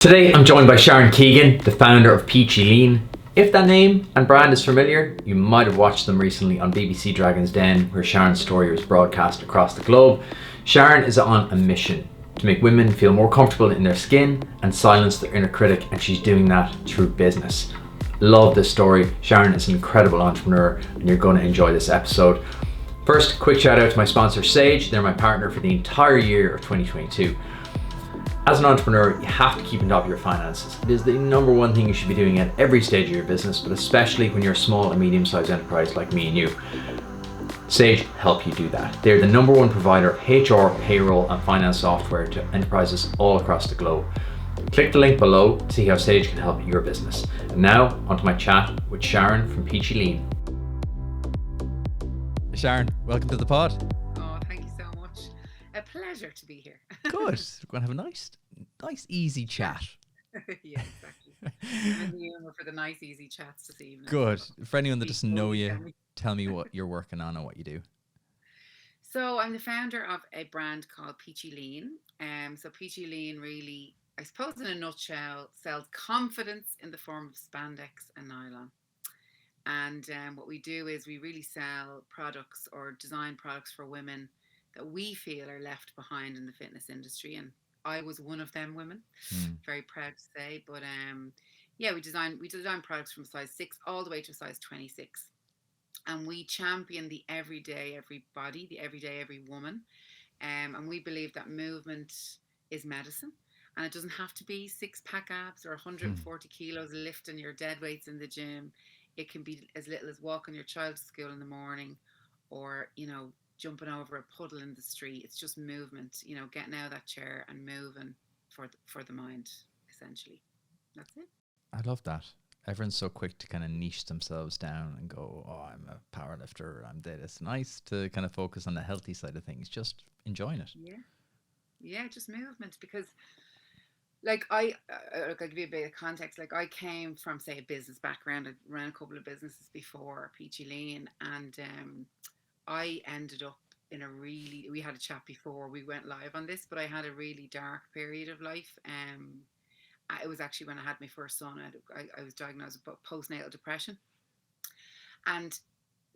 Today I'm joined by Sharon Keegan, the founder of Peachylean. If that name and brand is familiar, you might have watched them recently on BBC Dragon's Den, where Sharon's story was broadcast across the globe. Sharon is on a mission to make women feel more comfortable in their skin and silence their inner critic, and she's doing that through business. Love this story. Sharon is an incredible entrepreneur and you're going to enjoy this episode. First, quick shout out to my sponsor Sage. They're my partner for the entire year of 2022. As an entrepreneur, you have to keep on top of your finances. It is the number one thing you should be doing at every stage of your business, but especially when you're a small and medium-sized enterprise like me and you. Sage help you do that. They're the number one provider of HR, payroll, and finance software to enterprises all across the globe. Click the link below to see how Sage can help your business. And now, onto my chat with Sharon from Peachylean. Sharon, welcome to the pod. Oh, thank you so much. A pleasure to be here. Good. We're going to have a nice, easy chat. Yeah, exactly. I'm in the humor for the nice, easy chats this evening. Good. For anyone that doesn't know you, tell me what you're working on and what you do. So I'm the founder of a brand called Peachylean. So Peachylean really, I suppose in a nutshell, sells confidence in the form of spandex and nylon. And what we do is we really sell products or design products for women that we feel are left behind in the fitness industry. And I was one of them women, very proud to say. But yeah, we design products from size 6 all the way to size 26. And we champion the everyday, everybody, the everyday, every woman. And we believe that movement is medicine. And it doesn't have to be 6-pack abs or 140 kilos lifting your dead weights in the gym. It can be as little as walking your child to school in the morning, or, jumping over a puddle in the street. It's just movement, getting out of that chair and moving for the mind, essentially. That's it. I love that. Everyone's so quick to kind of niche themselves down and go, oh, I'm a power lifter, I'm dead. It's nice to kind of focus on the healthy side of things, just enjoying it. Yeah, just movement. Because I'll give you a bit of context. I came from, say, a business background. I ran a couple of businesses before Peachylean, and I ended up in we had a chat before we went live on this, but I had a really dark period of life. It was actually when I had my first son. I was diagnosed with postnatal depression. And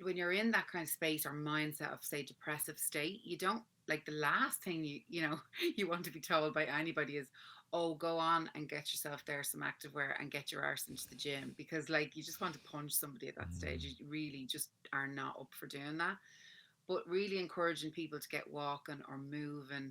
when you're in that kind of space or mindset of, say, depressive state, you don't, the last thing you want to be told by anybody is, oh, go on and get yourself there some activewear and get your arse into the gym, because you just want to punch somebody at that stage. You really just are not up for doing that. But really encouraging people to get walking or moving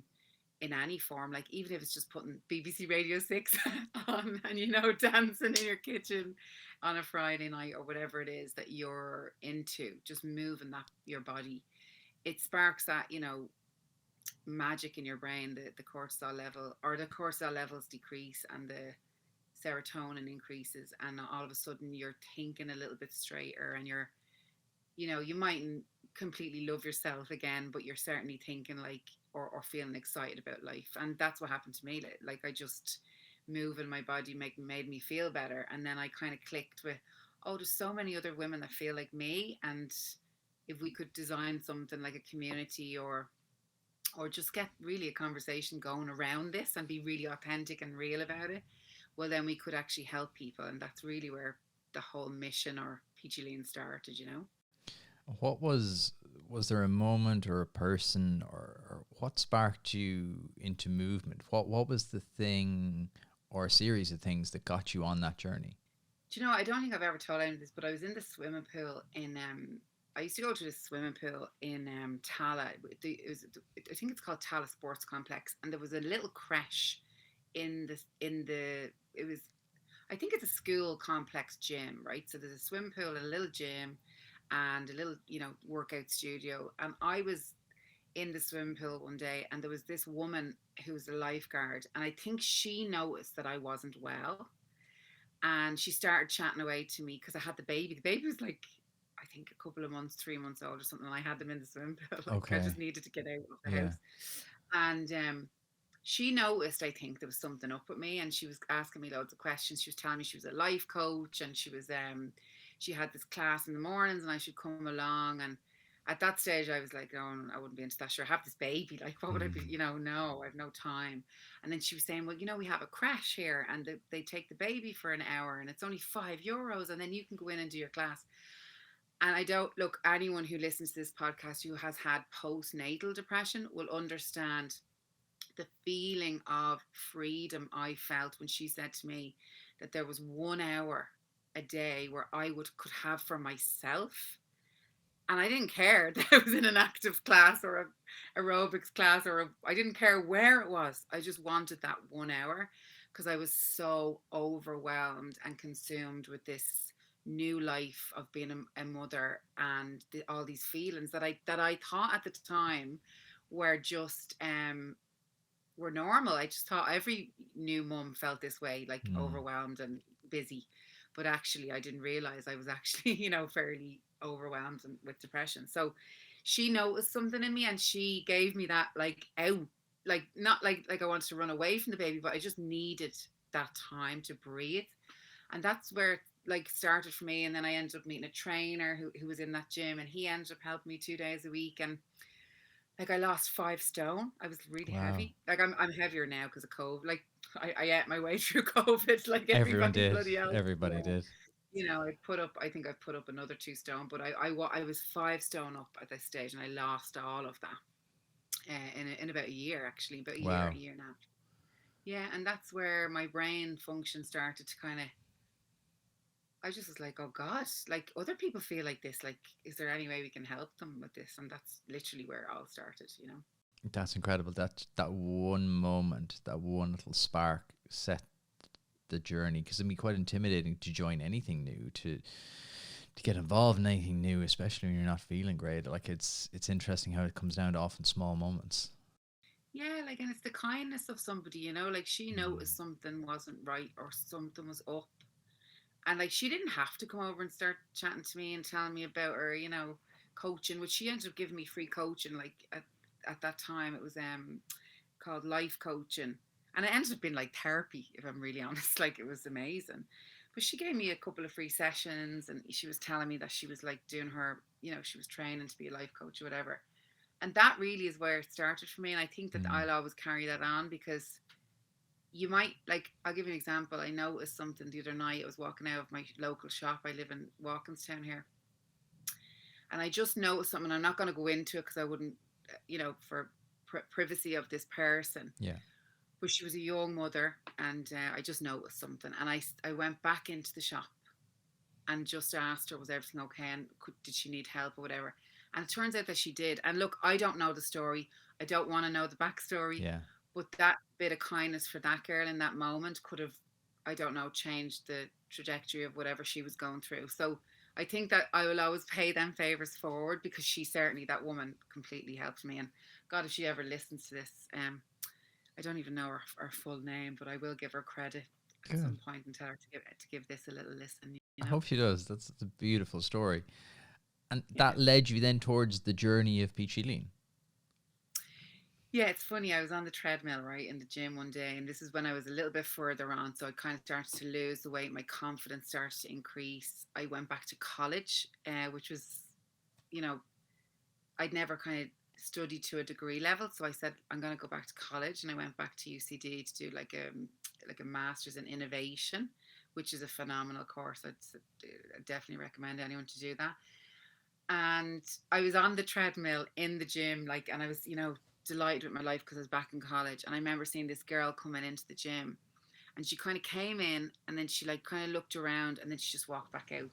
in any form, even if it's just putting BBC Radio 6 on and, dancing in your kitchen on a Friday night or whatever it is that you're into, just moving your body. It sparks that, magic in your brain, the cortisol levels decrease and the serotonin increases, and all of a sudden you're thinking a little bit straighter, and you mightn't completely love yourself again, but you're certainly thinking or feeling excited about life. And that's what happened to me. I just moving my body made me feel better. And then I kind of clicked with, oh, there's so many other women that feel like me, and if we could design something like a community or just get really a conversation going around this and be really authentic and real about it, well, then we could actually help people. And that's really where the whole mission or Peachylean started, What was there a moment or a person or what sparked you into movement? What was the thing or a series of things that got you on that journey? Do you know, I don't think I've ever told anyone this, but I was in the swimming pool in I used to go to the swimming pool in Tala. I think it's called Tala Sports Complex, and there was a little creche I think it's a school complex gym, right? So there's a swimming pool and a little gym and a little, workout studio. And I was in the swimming pool one day, and there was this woman who was a lifeguard, and I think she noticed that I wasn't well, and she started chatting away to me because I had the baby. The baby was I think a couple of months, 3 months old or something. And I had them in the swimming pool. I just needed to get out of the house. And she noticed, I think, there was something up with me, and she was asking me loads of questions. She was telling me she was a life coach, and she had this class in the mornings and I should come along. at that stage I was like, oh, I wouldn't be into that. Sure, I have this baby. Like, what would I be? Mm. No, I have no time. And then she was saying, well, we have a crash here, and they take the baby for an hour, and it's only €5, and then you can go in and do your class. And I don't look, anyone who listens to this podcast who has had postnatal depression will understand the feeling of freedom I felt when she said to me that there was 1 hour a day where I could have for myself. And I didn't care that I was in an active class or a aerobics class, I didn't care where it was. I just wanted that 1 hour because I was so overwhelmed and consumed with this new life of being a mother, and all these feelings that I thought at the time were just were normal. I just thought every new mum felt this way, like Mm. overwhelmed and busy. But actually, I didn't realize I was actually, fairly overwhelmed and with depression. So she noticed something in me, and she gave me that, like, out, like, not like I wanted to run away from the baby, but I just needed that time to breathe. And that's where it, like, started for me. And then I ended up meeting a trainer who was in that gym, and he ended up helping me 2 days a week. And like, I lost 5 stone. I was really Wow. heavy. Like, I'm heavier now because of COVID. Like, I ate my way through COVID, like Everyone everybody did. bloody else. Everybody Yeah. did. I think I put up another 2 stone, but I was 5 stone up at this stage, and I lost all of that in about a year, actually, about a Wow. year now. Yeah, and that's where my brain function started to kind of. I just was like, oh God, like, other people feel like this. Like, is there any way we can help them with this? And that's literally where it all started. That's incredible. That one moment, that one little spark set the journey, because it'd be quite intimidating to join anything new, to get involved in anything new, especially when you're not feeling great. Like, it's interesting how it comes down to often small moments. Yeah, like, and it's the kindness of somebody. Like, she Mm. noticed something wasn't right or something was up. And, like, she didn't have to come over and start chatting to me and telling me about her, coaching, which she ended up giving me free coaching. Like, at that time, it was called life coaching. And it ended up being like therapy, if I'm really honest. Like, it was amazing. But she gave me a couple of free sessions, and she was telling me that she was like doing she was training to be a life coach or whatever. And that really is where it started for me. And I think that Mm. I'll always carry that on, because you might, like, I'll give you an example. I noticed something the other night. I was walking out of my local shop. I live in Walkinstown here. And I just noticed something. I'm not going to go into it because I wouldn't, for privacy of this person. Yeah. But she was a young mother, and I just noticed something. And I went back into the shop and just asked her, was everything okay? And did she need help or whatever? And it turns out that she did. And look, I don't know the story. I don't want to know the backstory. Yeah. But that bit of kindness for that girl in that moment could have, I don't know, changed the trajectory of whatever she was going through. So I think that I will always pay them favors forward, because that woman completely helped me. And God, if she ever listens to this, I don't even know her full name, but I will give her credit at Good. some point and tell her to give this a little listen. I hope she does. That's a beautiful story. And Yeah. that led you then towards the journey of Peachylean. Yeah, it's funny. I was on the treadmill, right, in the gym one day, and this is when I was a little bit further on. So I kind of started to lose the weight. My confidence started to increase. I went back to college, which was, you know, I'd never kind of studied to a degree level. So I said, I'm going to go back to college, and I went back to UCD to do like a master's in innovation, which is a phenomenal course. I'd definitely recommend anyone to do that. And I was on the treadmill in the gym, like, and I was, delighted with my life because I was back in college. And I remember seeing this girl coming into the gym, and she kind of came in, and then she, like, kind of looked around, and then she just walked back out.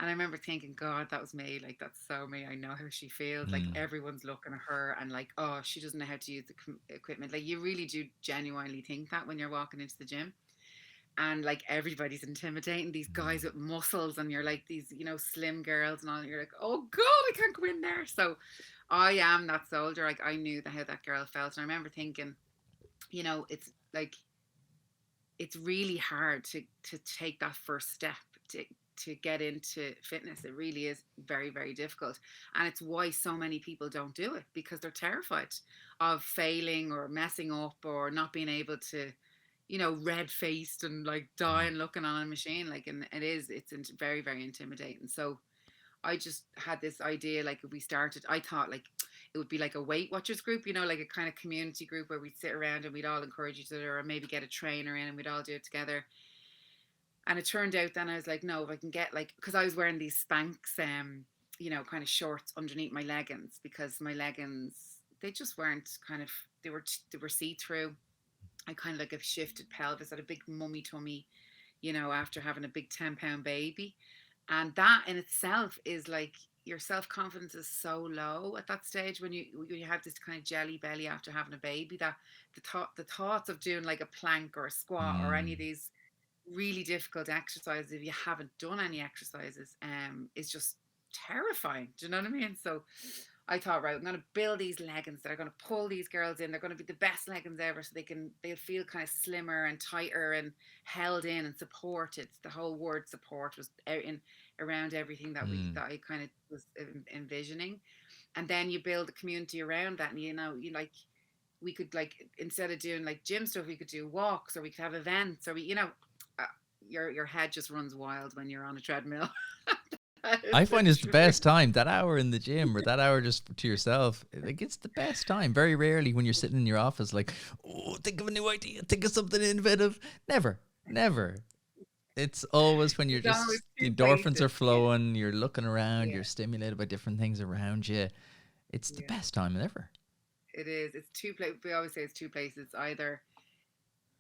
And I remember thinking, God, that was me. Like, that's so me. I know how she feels. Like, Mm. everyone's looking at her and, like, oh, she doesn't know how to use the equipment. Like, you really do genuinely think that when you're walking into the gym. And, like, everybody's intimidating, these guys with muscles, and you're like these, slim girls and all. And you're like, oh God, I can't go in there. So I am that soldier. Like, I knew how that girl felt. And I remember thinking, it's like, it's really hard to take that first step to get into fitness. It really is very, very difficult. And it's why so many people don't do it, because they're terrified of failing or messing up or not being able to, red faced and, like, Mm. dying looking on a machine. Like, and it's very, very intimidating. So I just had this idea, like if we started, I thought like it would be like a Weight Watchers group, like a kind of community group where we'd sit around and we'd all encourage each other, or maybe get a trainer in and we'd all do it together. And it turned out then I was like, no, if I can get like, because I was wearing these Spanx, kind of shorts underneath my leggings, because my leggings, they just weren't kind of, they were see through. I kind of like a shifted pelvis, had a big mummy tummy, after having a big 10-pound baby. And that in itself is like, your self confidence is so low at that stage when you have this kind of jelly belly after having a baby, that the thoughts of doing like a plank or a squat or any of Mm. these really difficult exercises, if you haven't done any exercises, is just terrifying. Do you know what I mean? So I thought, right, I'm going to build these leggings that are going to pull these girls in. They're going to be the best leggings ever, so they'll feel kind of slimmer and tighter and held in and supported. The whole word support was out in around everything Mm. that I kind of was envisioning. And then you build a community around that, and you like, we could, like, instead of doing like gym stuff, we could do walks, or we could have events, or uh, your head just runs wild when you're on a treadmill. That is I find it's the literally. best time, that hour in the gym or that hour just to yourself. Like, it's the best time. Very rarely when you're sitting in your office, like, oh, think of a new idea, think of something innovative. Never, never. It's always when you're There's always just, the two endorphins are places. Yeah, flowing, you're looking around, yeah, you're stimulated by different things around you. It's the yeah. best time ever. It is. It's two places. We always say it's two places: either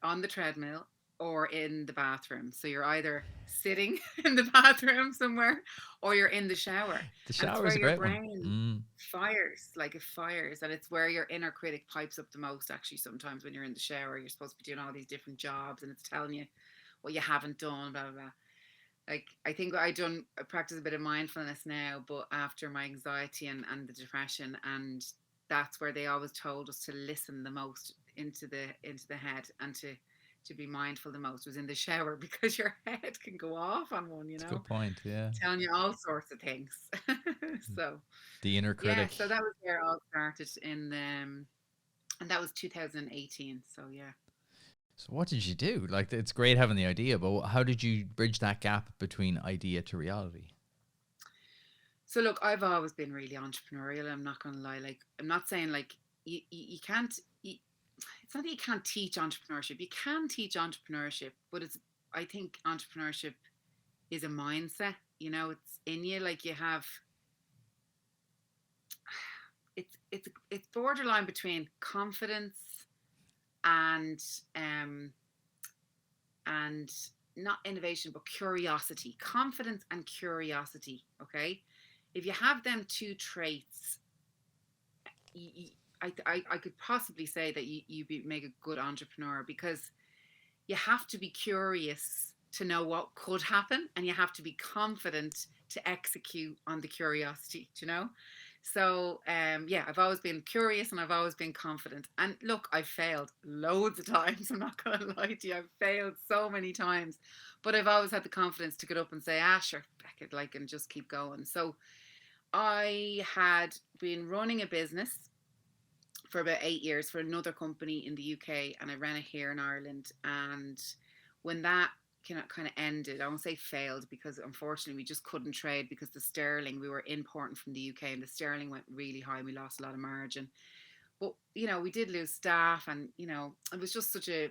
on the treadmill or in the bathroom. So you're either sitting in the bathroom somewhere, or you're in the shower, The and it's shower is where a your great one. brain Mm. fires. Like, it fires, and it's where your inner critic pipes up the most. Actually, sometimes when you're in the shower, you're supposed to be doing all these different jobs, and it's telling you what you haven't done, blah blah blah. Like, I think I practice a bit of mindfulness now, but after my anxiety and the depression, and that's where they always told us to listen the most into the head, and to be mindful the most was in the shower, because your head can go off on one, It's a good point. Yeah. telling you all sorts of things. So The inner yeah, critic. so that was where it all started and that was 2018. So yeah. So what did you do? Like, it's great having the idea, but how did you bridge that gap between idea to reality? So look, I've always been really entrepreneurial. I'm not gonna lie. Like, I'm not saying like you can't. It's not that you can't teach entrepreneurship. You can teach entrepreneurship, but it's. I think entrepreneurship is a mindset. It's in you. Like, you have. It's borderline between confidence and um and not innovation, but curiosity. Confidence and curiosity. Okay, if you have them two traits, you, I could possibly say that make a good entrepreneur, because you have to be curious to know what could happen, and you have to be confident to execute on the curiosity, so yeah, I've always been curious and I've always been confident. And look, I've failed loads of times. I'm not going to lie to you. I've failed so many times, but I've always had the confidence to get up and say, sure, back it, like, and just keep going. So I had been running a business for about 8 years for another company in the UK, and I ran it here in Ireland. And when that kind of ended, I won't say failed, because unfortunately we just couldn't trade, because the sterling, we were importing from the UK, and the sterling went really high and we lost a lot of margin. But we did lose staff, and it was just such a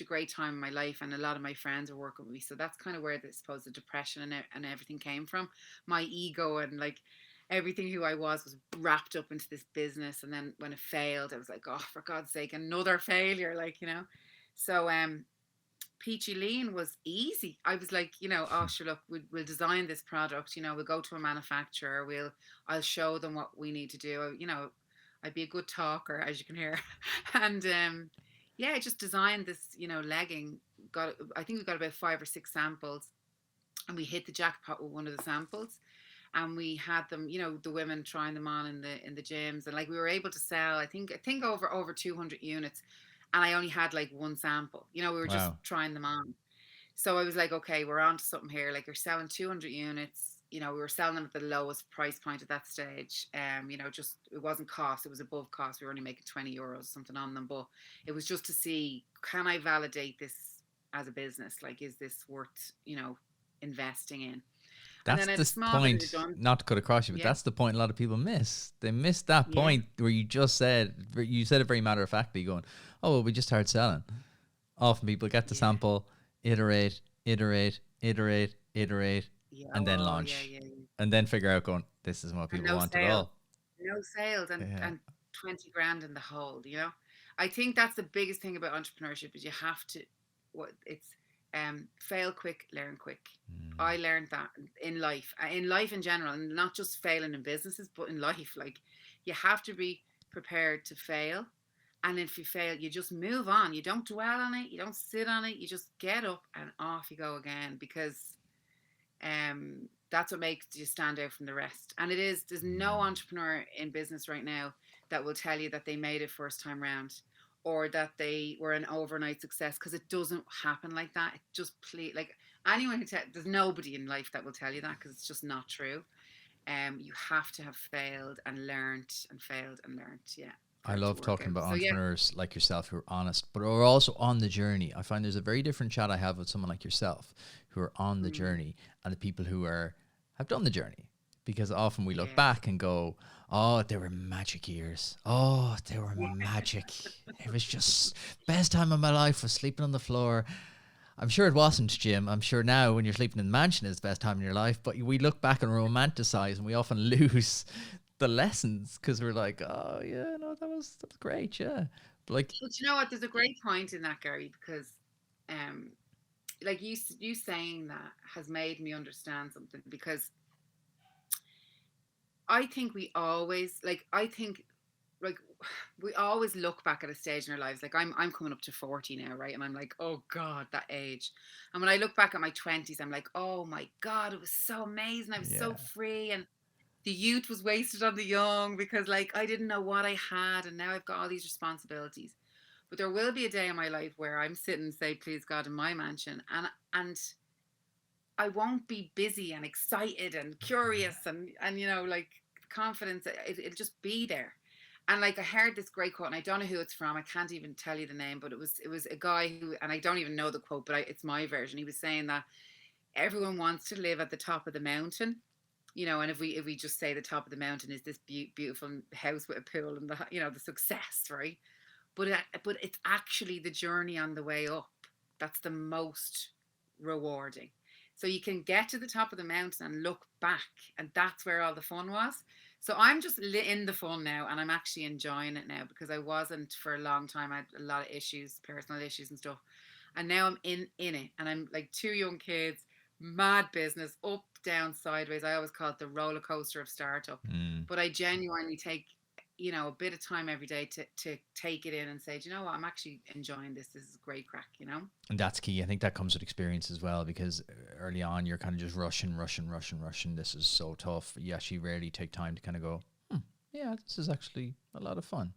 great time in my life, and a lot of my friends were working with me. So that's kind of where, I suppose, the depression and everything came from. My ego and, like, everything who I was wrapped up into this business. And then when it failed, I was like, oh, for God's sake, another failure, like. So Peachylean was easy. I was like, oh sure, look, we'll design this product. We'll go to a manufacturer. I'll show them what we need to do. I'd be a good talker, as you can hear, and yeah, I just designed this, legging. I think we got about 5 or 6 samples, and we hit the jackpot with one of the samples, and we had them, the women trying them on in the gyms, and like, we were able to sell, I think over 200 units, and I only had like one sample. We were just Wow. trying them on. So I was like, okay, we're on to something here. Like, you're selling 200 units. We were selling them at the lowest price point at that stage. Just, it wasn't cost, it was above cost. We were only making €20 something on them, but it was just to see, can I validate this as a business? Like, is this worth, investing in? And That's then I had the a small bit of point, redundancy. not to cut across you, but Yeah, that's the point a lot of people miss. They miss that yeah, point where you said it very matter of factly, going, oh, well, we just started selling. Often people get the yeah, sample, iterate, iterate, iterate, iterate, yeah. and then Oh, yeah, launch. yeah, yeah. And then figure out, going, this isn't what And people no want at sales, all. no sales, Yeah. and 20 grand in the hole. I think that's the biggest thing about entrepreneurship is you have to what it's fail quick, learn quick. I learned that in life in general, and not just failing in businesses, but in life. Like you have to be prepared to fail. And if you fail, you just move on. You don't dwell on it. You don't sit on it. You just get up and off you go again because that's what makes you stand out from the rest. And there's no entrepreneur in business right now that will tell you that they made it first time round or that they were an overnight success because it doesn't happen like that. It just like anyone there's nobody in life that will tell you that because it's just not true. You have to have failed and learned and failed and learned, yeah, I for it to love work talking out. about So yeah, entrepreneurs like yourself who are honest, but are also on the journey. I find there's a very different chat I have with someone like yourself who are on the mm, journey and the people who have done the journey. Because often we look yeah, back and go, oh, they were magic years. Oh, they were yeah, magic. It was just best time of my life was sleeping on the floor. I'm sure it wasn't, Jim. I'm sure now when you're sleeping in the mansion is the best time in your life. But we look back and romanticize, and we often lose the lessons because we're like, oh yeah, no, that's great, yeah. But like, but you know what? There's a great point in that, Gary, because um, like you saying that has made me understand something because I think we always like I think like we always look back at a stage in our lives. Like I'm coming up to 40 now, right? And I'm like, oh God, that age. And when I look back at my 20s, I'm like, oh my God, it was so amazing. I was so yeah, free and the youth was wasted on the young because like I didn't know what I had and now I've got all these responsibilities. But there will be a day in my life where I'm sitting, say, please God, in my mansion and I won't be busy and excited and curious and like confidence. It'll just be there. And like I heard this great quote, and I don't know who it's from. I can't even tell you the name, but it was a guy who, and I don't even know the quote, but it's my version. He was saying that everyone wants to live at the top of the mountain, and if we just say the top of the mountain is this beautiful house with a pool and the success, right? But it's actually the journey on the way up that's the most rewarding. So you can get to the top of the mountain and look back, and that's where all the fun was. So I'm just in the fun now, and I'm actually enjoying it now because I wasn't for a long time. I had a lot of issues, personal issues and stuff, and now I'm in it, and I'm like two young kids, mad business, up, down, sideways. I always call it the roller coaster of startup, but I genuinely take a bit of time every day to take it in and say, do you know what, I'm actually enjoying this. This is great crack. and that's key. I think that comes with experience as well because early on you're kind of just rushing, rushing, rushing, rushing. This is so tough. You actually rarely take time to kind of go, yeah, this is actually a lot of fun.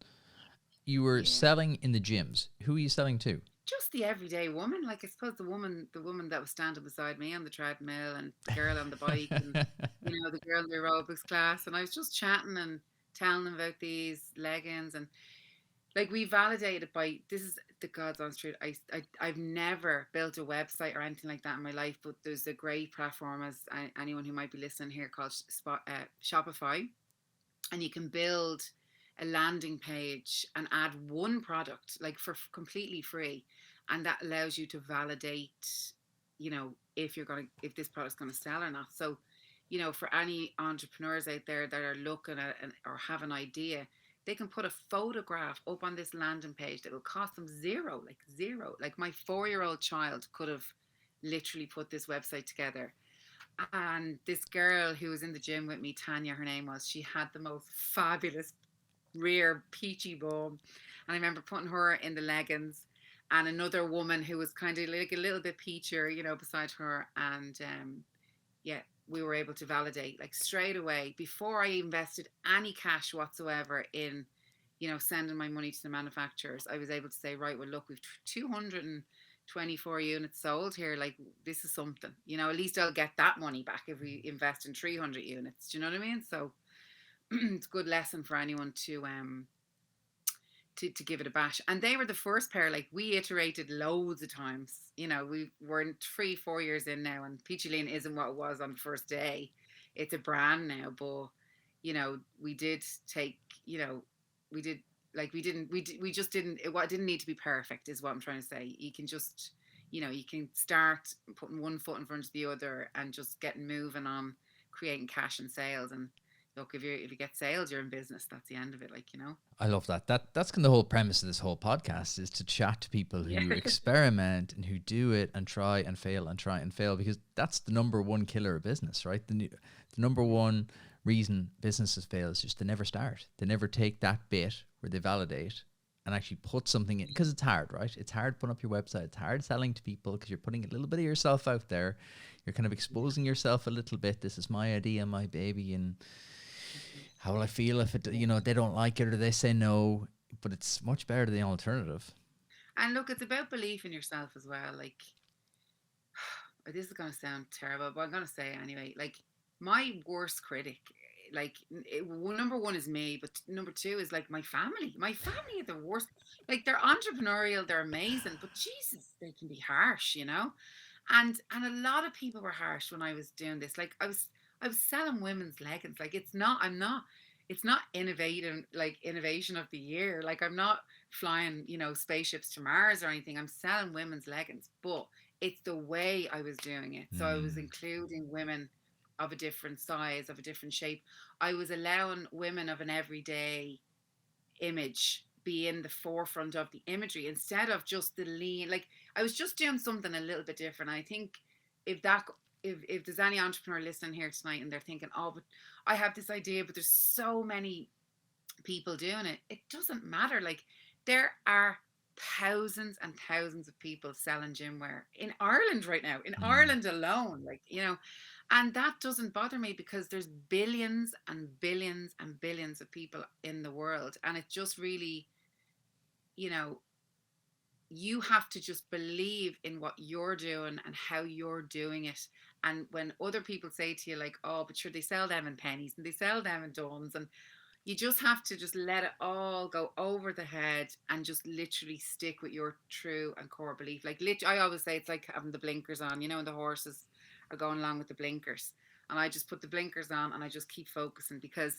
You were Yeah, selling in the gyms. Who are you selling to? just the everyday woman. Like I suppose the woman that was standing beside me on the treadmill, and the girl on the bike, and the girl in the aerobics class, and I was just chatting and telling them about these leggings. And like we validated by this is the God's honest truth. I've never built a website or anything like that in my life, but there's a great platform, as anyone who might be listening here, called Shopify, and you can build a landing page and add one product like for completely free, and that allows you to validate if this product's going to sell or not. So for any entrepreneurs out there that are looking at or have an idea, they can put a photograph up on this landing page that will cost them zero, like zero. Like my 4-year-old child could have literally put this website together. And this girl who was in the gym with me, Tanya, her name was, she had the most fabulous rear peachy bum. And I remember putting her in the leggings and another woman who was kind of like a little bit peachier, beside her. And yeah, we were able to validate like straight away before I invested any cash whatsoever in, sending my money to the manufacturers. I was able to say, right, well, look, we've 224 units sold here. Like this is something, at least I'll get that money back if we invest in 300 units. Do you know what I mean? So it's a good lesson for anyone to give it a bash. And they were the first pair, like we iterated loads of times. You know, we were 3, 4 years in now, and Peachylean isn't what it was on the first day. It's a brand now, but you know, we did take, you know, we did like we just didn't it didn't need to be perfect is what I'm trying to say. You can just, you know, you can start putting one foot in front of the other and just getting moving on creating cash and sales. And look, if you get sales, you're in business. That's the end of it, like, you know. I love that. That's kind of the whole premise of this whole podcast, is to chat to people Yeah. who experiment and who do it and try and fail and try and fail, because that's the number one killer of business, right? The number one reason businesses fail is just they never start. They never take that bit where they validate and actually put something in, because it's hard, right? It's hard putting up your website. It's hard selling to people because you're putting a little bit of yourself out there. You're kind of exposing yourself a little bit. This is my idea, my baby, and how will I feel if it, you know, they don't like it or they say no? But it's much better than the alternative. And look, it's about belief in yourself as well. Like, this is going to sound terrible, but I'm going to say it anyway. Like, my worst critic, like, number one is me, but number two is like my family. My family are the worst. Like, they're entrepreneurial, they're amazing, but Jesus, they can be harsh, you know. And a lot of people were harsh when I was doing this. Like, I was selling women's leggings. Like, it's not innovative, like innovation of the year. Like, I'm not flying, you know, spaceships to Mars or anything. I'm selling women's leggings, but it's the way I was doing it. So I was including women of a different size, of a different shape. I was allowing women of an everyday image be in the forefront of the imagery instead of just the lean. Like, I was just doing something a little bit different. I think if that if there's any entrepreneur listening here tonight and they're thinking, oh, but I have this idea, but there's so many people doing it, it doesn't matter. Like, there are thousands and thousands of people selling gym wear in Ireland right now, in Ireland alone, like, you know. And that doesn't bother me because there's billions and billions and billions of people in the world. And it just really, you know, you have to just believe in what you're doing and how you're doing it. And when other people say to you, like, oh, but sure, they sell them in pennies and they sell them in Duns, and you just have to just let it all go over the head and just literally stick with your true and core belief. Like, I always say it's like having the blinkers on, you know, and the horses are going along with the blinkers. And I just put the blinkers on and I just keep focusing, because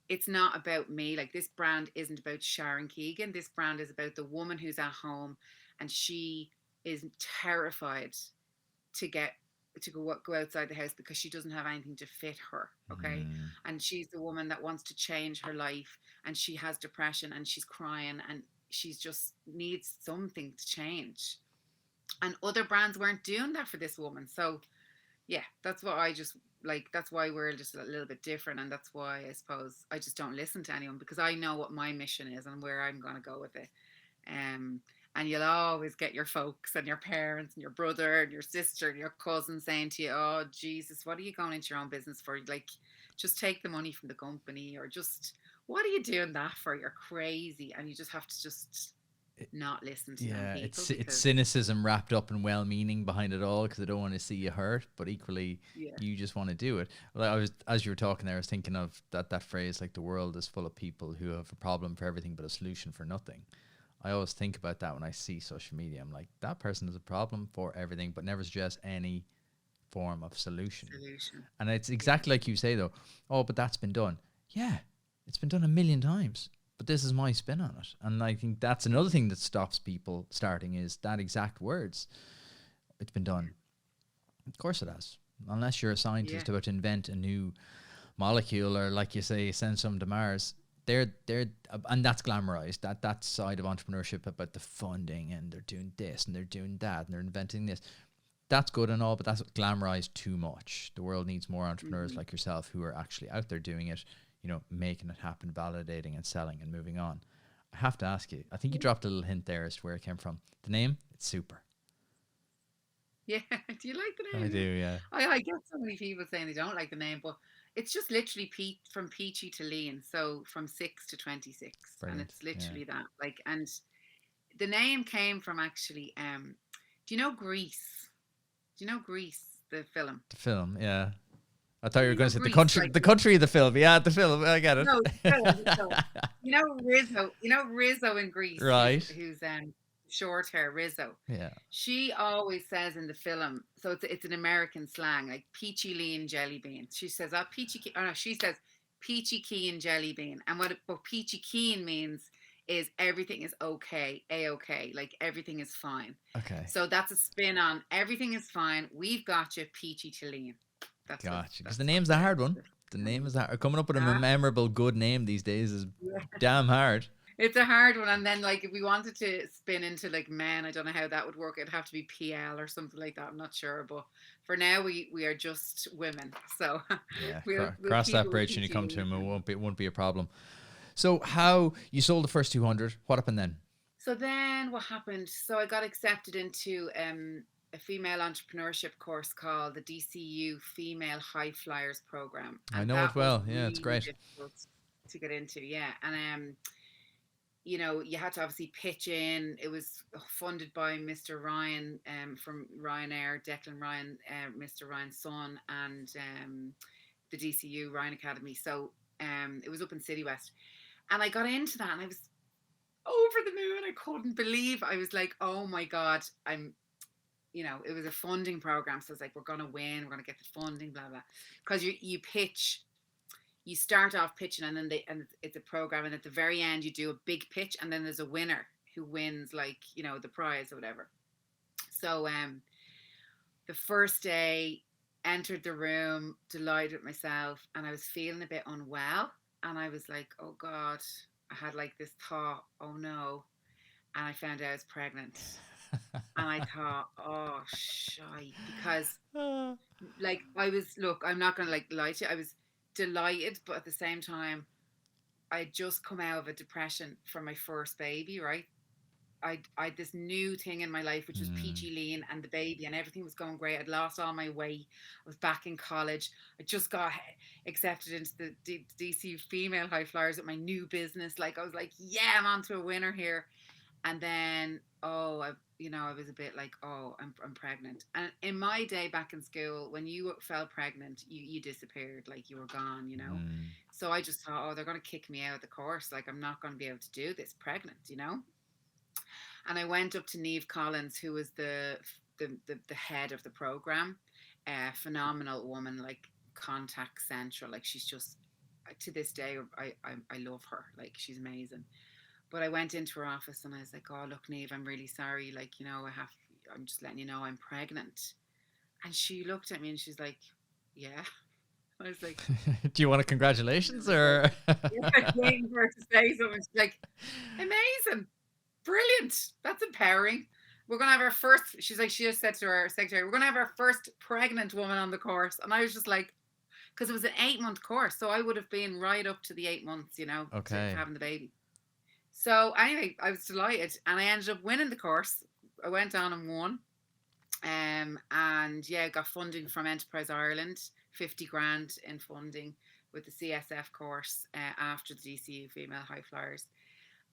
it's not about me. Like, this brand isn't about Sharon Keegan. This brand is about the woman who's at home and she is terrified to go outside the house because she doesn't have anything to fit her. Okay. And she's the woman that wants to change her life, and she has depression and she's crying and she's just needs something to change. And other brands weren't doing that for this woman. So yeah, that's what I just like. That's why we're just a little bit different. And that's why I suppose I just don't listen to anyone, because I know what my mission is and where I'm going to go with it. Um, and you'll always get your folks and your parents and your brother and your sister and your cousin saying to you, oh, Jesus, what are you going into your own business for? Like, just take the money from the company, or just, what are you doing that for? You're crazy. And you just have to just not listen to them people. It's cynicism wrapped up in well-meaning behind it all, because they don't want to see you hurt, but equally you just want to do it. Well, as you were talking there, I was thinking of that phrase, like, the world is full of people who have a problem for everything but a solution for nothing. I always think about that when I see social media. I'm like, that person has a problem for everything but never suggests any form of solution. And it's exactly like you say, though, oh, but that's been done. Yeah, it's been done a million times, but this is my spin on it. And I think that's another thing that stops people starting, is that exact words. It's been done. Of course it has. Unless you're a scientist about to invent a new molecule, or, like you say, send some to Mars. They're and that's glamorized, that side of entrepreneurship about the funding, and they're doing this and they're doing that and they're inventing this. That's good and all, but that's glamorized too much. The world needs more entrepreneurs like yourself who are actually out there doing it, you know, making it happen, validating and selling and moving on. I have to ask you, I think you dropped a little hint there as to where it came from. The name, it's super. Yeah, do you like the name? I do, yeah. I get so many people saying they don't like the name, but it's just literally from peachy to lean, so from 6 to 26. Brilliant. And it's literally that. Like, and the name came from actually, do you know Grease? Do you know Grease, the film? The film, yeah. I thought you were You going know, to say Greece, like the country of the film. Yeah, the film. I get it. no, so Rizzo in Greece, Right. who's short hair Rizzo. Yeah. She always says in the film, so it's an American slang, like Peachylean jelly bean. She says, "Oh, oh no," she says peachy keen jelly bean. And what peachy keen means is everything is okay, a-okay, like everything is fine. Okay. So that's a spin on everything is fine. We've got you, peachy Chilean. Gotcha. Because the name's a hard one. The name is hard. Coming up with a memorable, good name these days is damn hard. It's a hard one. And then, like, if we wanted to spin into like men, I don't know how that would work. It'd have to be PL or something like that. I'm not sure. But for now, we are just women. So yeah, we'll cross that bridge when you come to him. It won't be a problem. So how you sold the first 200? What happened then? So then what happened? So I got accepted into a female entrepreneurship course called the DCU Female High Flyers Program. And I know it well. Yeah, it's great to get into. Yeah, and you know, you had to obviously pitch in. It was funded by Mr. Ryan from Ryanair, Declan Ryan, Mr. Ryan's son, and the DCU Ryan Academy. So it was up in City West, and I got into that, and I was over the moon. I couldn't believe. I was like, oh my god, it was a funding program, so it's like, we're gonna win, we're gonna get the funding, blah blah. Because you pitch. You start off pitching, and then it's a program, and at the very end you do a big pitch, and then there's a winner who wins, like, the prize or whatever. So the first day, entered the room, delighted with myself, and I was feeling a bit unwell, and I was like, oh god, I had like this thought, oh no, and I found out I was pregnant. And I thought, oh shite, because like I'm not gonna like lie to you, I was delighted, but at the same time, I'd just come out of a depression from my first baby, right? I had this new thing in my life, which was Peachylean and the baby, and everything was going great. I'd lost all my weight. I was back in college. I just got accepted into the DC Female High Flyers with my new business. Like, I was like, yeah, I'm onto a winner here. And then, I was a bit like, oh, I'm pregnant. And in my day back in school, when you fell pregnant, you disappeared, like you were gone, So I just thought, oh, they're going to kick me out of the course. Like, I'm not going to be able to do this pregnant, And I went up to Niamh Collins, who was the head of the program, phenomenal woman, like contact central. Like, she's just, to this day, I love her. Like, she's amazing. But I went into her office and I was like, oh, look, Niamh, I'm really sorry. Like, I'm just letting you know I'm pregnant. And she looked at me and she's like, yeah. I was like, do you want a congratulations or? Yeah, waiting for her to say something. She's like, amazing, brilliant. That's empowering. We're going to have our first, she just said to her secretary, we're going to have our first pregnant woman on the course. And I was just like, because it was an 8-month course. So I would have been right up to the 8 months, okay, to having the baby. So anyway, I was delighted, and I ended up winning the course. I went on and won, and got funding from Enterprise Ireland, 50 grand in funding with the CSF course after the DCU Female High Flyers,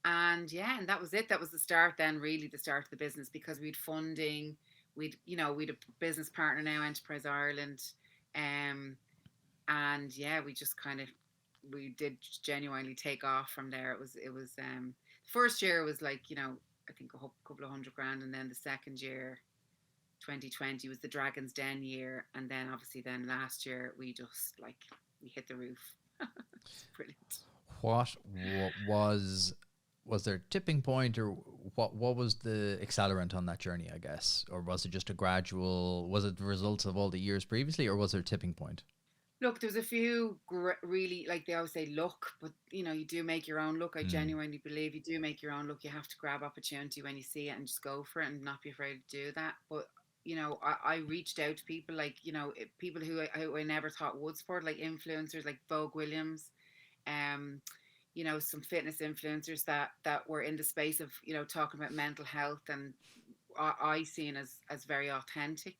and that was it. That was the start. Then really the start of the business, because we'd funding, we'd a business partner now, Enterprise Ireland, and we just kind of. We did genuinely take off from there. It was first year was like, I think a couple of $100,000, and then the second year, 2020, was the Dragon's Den year, and then obviously last year we just we hit the roof. Brilliant. What was there a tipping point, or what was the accelerant on that journey, I guess, or was it just a gradual? Was it the results of all the years previously, or was there a tipping point? Look, there's a few really, like they always say, luck, but you do make your own luck. I genuinely believe you do make your own luck. You have to grab opportunity when you see it and just go for it and not be afraid to do that. But I reached out to people like people who I never thought would support, like influencers like Vogue Williams, some fitness influencers that were in the space of talking about mental health, and I seen as very authentic.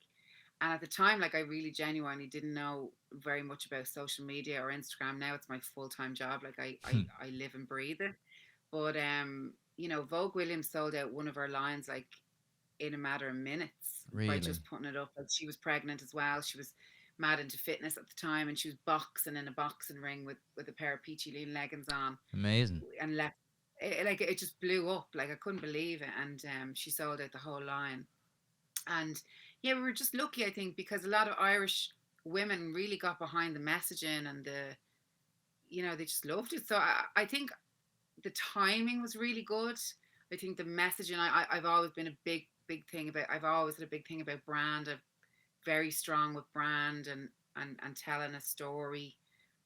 And at the time, I really genuinely didn't know very much about social media or Instagram. Now it's my full-time job. I live and breathe it. But, Vogue Williams sold out one of our lines, in a matter of minutes, really? By just putting it up. She was pregnant as well. She was mad into fitness at the time, and she was boxing in a boxing ring with a pair of Peachylean leggings on, Amazing. and left. It just blew up. Like I couldn't believe it, and she sold out the whole line. And yeah, we were just lucky, I think, because a lot of Irish women really got behind the messaging and they just loved it. So I think the timing was really good. I think the messaging, I've always been a big thing about, I've always had a big thing about brand. I'm very strong with brand and telling a story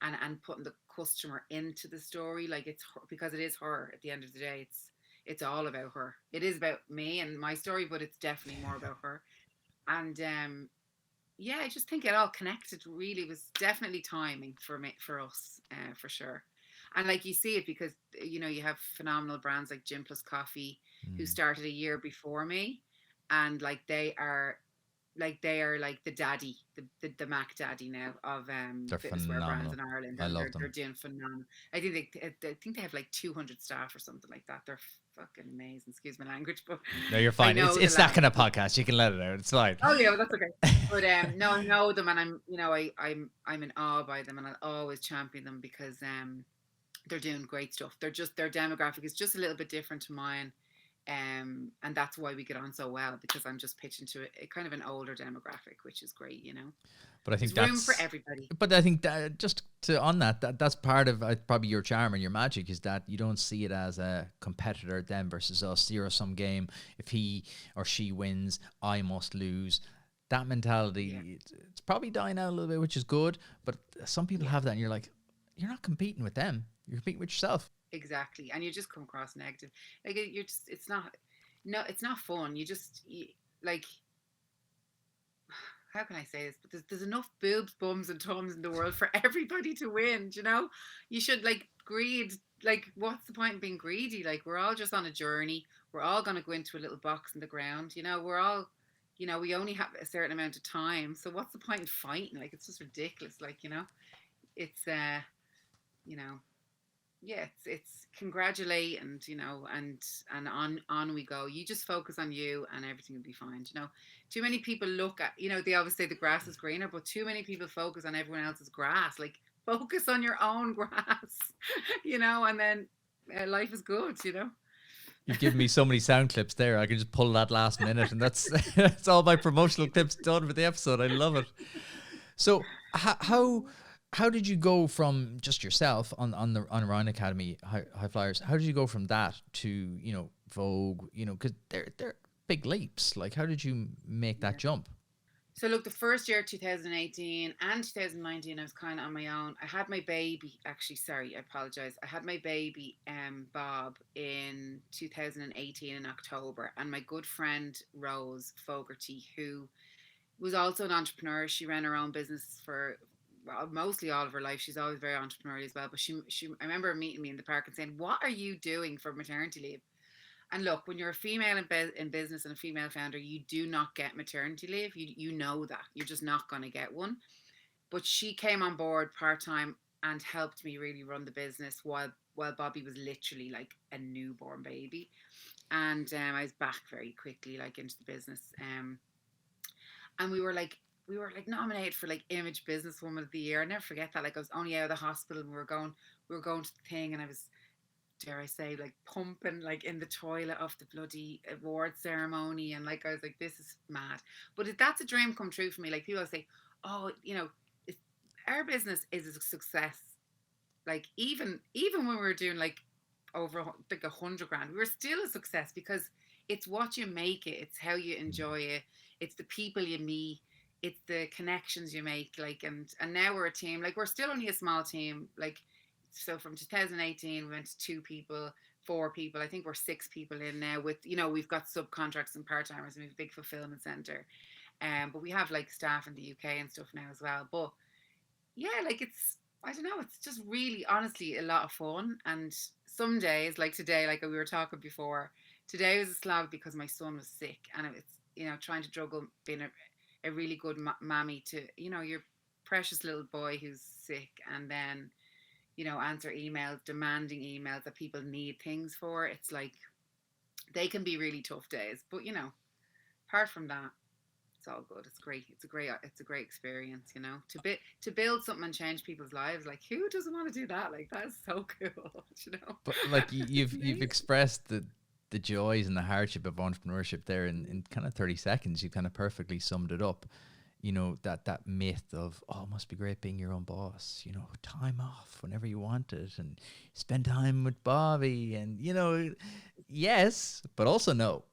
and putting the customer into the story. Like it's her, because it is her at the end of the day. It's all about her. It is about me and my story, but it's definitely more about her. And yeah, I just think it all connected. Really, it was definitely timing for us, for sure. And like you see it because you have phenomenal brands like Gym Plus Coffee, who started a year before me, and they are like the daddy, the Mac daddy now of They're fitness wear brands phenomenal. in Ireland, I and love they're them. doing phenomenal. I think they have like 200 staff or something like that. They're fucking amazing. Excuse my language, but No, you're I fine. know It's the that lads. kind of podcast. You can let it out. It's fine. Oh yeah, well, that's okay. But no, I know them, and I'm in awe by them, and I'll always champion them because they're doing great stuff. Their demographic is just a little bit different to mine. And that's why we get on so well, because I'm just pitching to a kind of an older demographic, which is great. But I think There's room for everybody. But I think that just to on that's part of probably your charm and your magic, is that you don't see it as a competitor, them versus us, zero sum game. If he or she wins, I must lose. That mentality, it's probably dying out a little bit, which is good. But some people have that, and you're like, you're not competing with them. You're competing with yourself. Exactly, and you just come across negative. Like you're just, it's not, no, it's not fun. Like, how can I say this? But there's enough boobs, bums, and tums in the world for everybody to win. You should like greed. Like, what's the point in being greedy? Like, we're all just on a journey. We're all gonna go into a little box in the ground. We're all, we only have a certain amount of time. So what's the point in fighting? Like, it's just ridiculous. Like, it's you know yeah, it's congratulate, and on we go. You just focus on you and everything will be fine. Too many people look at, they always say the grass is greener, but too many people focus on everyone else's grass. Like, focus on your own grass. And then life is good. You've given me so many sound clips there. I can just pull that last minute, and that's that's all my promotional clips done for the episode. I love it. So how did you go from just yourself on Ryan Academy High Flyers? How did you go from that to Vogue? Because they're big leaps. Like, how did you make that jump? So look, the first year, 2018 and 2019, I was kind of on my own. I had my baby, actually, sorry, I apologize. I had my baby, Bob, in 2018 in October, and my good friend Rose Fogarty, who was also an entrepreneur. She ran her own business for mostly all of her life. She's always very entrepreneurial as well. But I remember her meeting me in the park and saying, "What are you doing for maternity leave?" And look, when you're a female in business and a female founder, you do not get maternity leave. You know that. You're just not going to get one. But she came on board part-time and helped me really run the business while Bobby was literally like a newborn baby. And I was back very quickly, like, into the business. And we were like nominated for like Image Businesswoman of the Year. I never forget that. Like, I was only out of the hospital and we were going to the thing, and I was, dare I say, like, pumping like in the toilet of the bloody award ceremony, and like I was like, this is mad. But that's a dream come true for me. Like, people say, oh, our business is a success. Like, even when we were doing like over like 100 grand, we were still a success because it's what you make it. It's how you enjoy it. It's the people you meet. It's the connections you make. Like, and now we're a team. Like, we're still only a small team. Like, so from 2018, we went to 2 people, 4 people. I think we're 6 people in now with, we've got subcontracts and part-timers, and we have a big fulfillment center. But we have like staff in the UK and stuff now as well. But yeah, like, I don't know, it's just really, honestly, a lot of fun. And some days, like today, like we were talking before, today was a slog because my son was sick, and it's, trying to juggle being a really good mammy to, your precious little boy who's sick, and then, answer emails, demanding emails that people need things for. It's like, they can be really tough days, but apart from that, it's all good. It's great. It's a great experience, you know, to build something and change people's lives. Like, who doesn't want to do that? Like, that is so cool, you know. But like It's you've amazing. expressed the joys and the hardship of entrepreneurship there in kind of 30 seconds. You kind of perfectly summed it up. You know, that myth of, oh, it must be great being your own boss, you know, time off whenever you want it and spend time with Bobby, and you know, yes, but also no.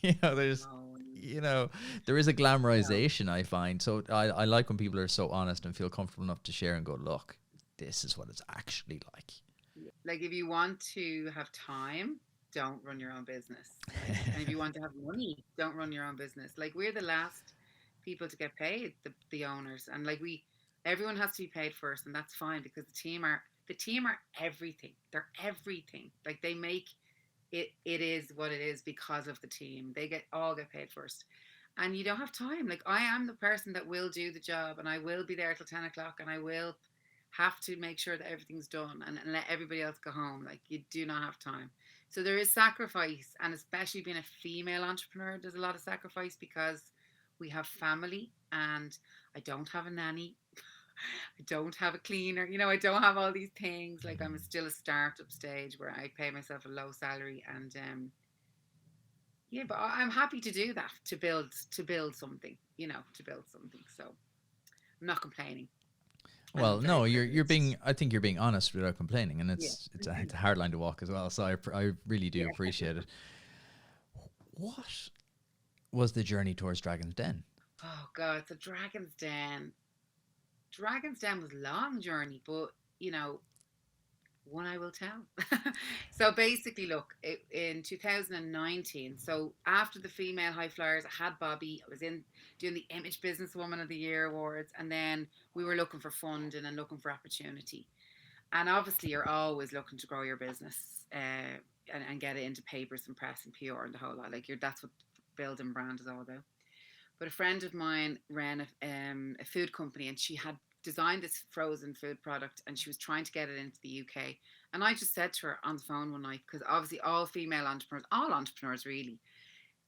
You know, there's, Oh, you know, there is a no. glamorization, I find. So I like when people are so honest and feel comfortable enough to share and go, look, this is what it's actually like. Like, if you want to have time, don't run your own business. Like, and if you want to have money, don't run your own business. Like, we're the last people to get paid, the owners, and like, everyone has to be paid first, and that's fine because the team are everything. They're everything. Like, they make it is what it is because of the team. They get paid first. And you don't have time. Like, I am the person that will do the job, and I will be there till 10 o'clock, and I will have to make sure that everything's done, and let everybody else go home. Like, you do not have time. So there is sacrifice, and especially being a female entrepreneur, there's a lot of sacrifice because we have family, and I don't have a nanny. I don't have a cleaner. You know, I don't have all these things. Like, I'm still a startup stage where I pay myself a low salary, and yeah, but I'm happy to do that, to build something. You know, to build something. So I'm not complaining, and I'm Well, very no, you're privileged. being. I think you're being honest without complaining, and Yeah. it's a hard line to walk as well. So I really do Yeah. appreciate it. What was the journey towards Dragon's Den? Oh God, so Dragon's Den. Dragon's Den was a long journey, but you know, one I will tell. So basically, look, in 2019, so after the female high flyers, I had Bobby. I was in doing the Image Businesswoman of the Year awards, and then we were looking for funding and looking for opportunity. And obviously, you're always looking to grow your business, and get it into papers and press and PR and the whole lot. Like, that's what building brand is all about. But a friend of mine ran a food company, and she had designed this frozen food product, and she was trying to get it into the UK. And I just said to her on the phone one night, because obviously all female entrepreneurs, all entrepreneurs really,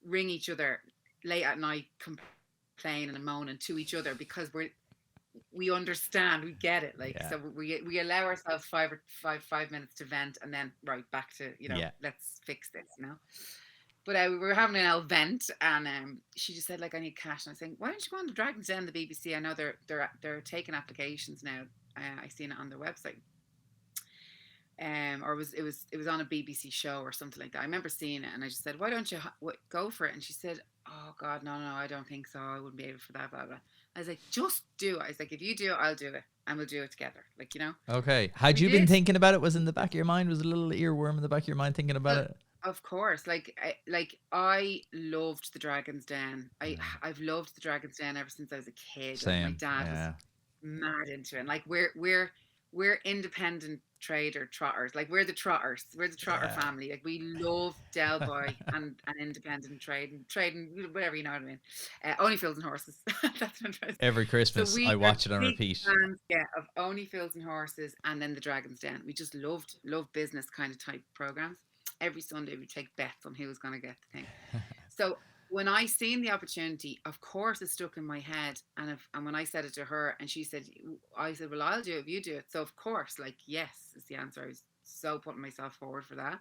ring each other late at night, complaining and moaning to each other because we understand, we get it. Like, Yeah, so we allow ourselves 5 minutes to vent, and then right back to, yeah. let's fix this, But we were having an event, and she just said, like, I need cash. And I was saying, why don't you go on the Dragons Den, the BBC? I know they're taking applications now. I seen it on their website. Or it was on a BBC show or something like that. I remember seeing it, and I just said, why don't you go for it? And she said, oh God, no, no, I don't think so. I wouldn't be able for that, blah blah. I was like, just do it. I was like, if you do it, I'll do it, and we'll do it together. Like, Okay. so Had we you been did. thinking about it? Was in the back of your mind? Was a little earworm in the back of your mind thinking about Well, it? of course, I loved the Dragon's Den. Yeah. I've loved the Dragon's Den ever since I was a kid. Like, my Same. dad was Yeah. mad into it. And, like, we're independent trader trotters. Like, we're the trotters. We're the trotter Yeah. family. Like, we love Del Boy and independent trading, whatever, you know what I mean. Only Fields and Horses. That's what I'm trying to say. Every So Christmas, we I are watch it on big repeat. fans, yeah, of Only Fields and Horses, and then the Dragon's Den. We just loved business kind of type programs. Every Sunday we take bets on who was going to get the thing. So when I seen the opportunity, of course it stuck in my head. And when I said it to her, and I said, well, I'll do it if you do it. So of course, like, yes is the answer. I was so putting myself forward for that.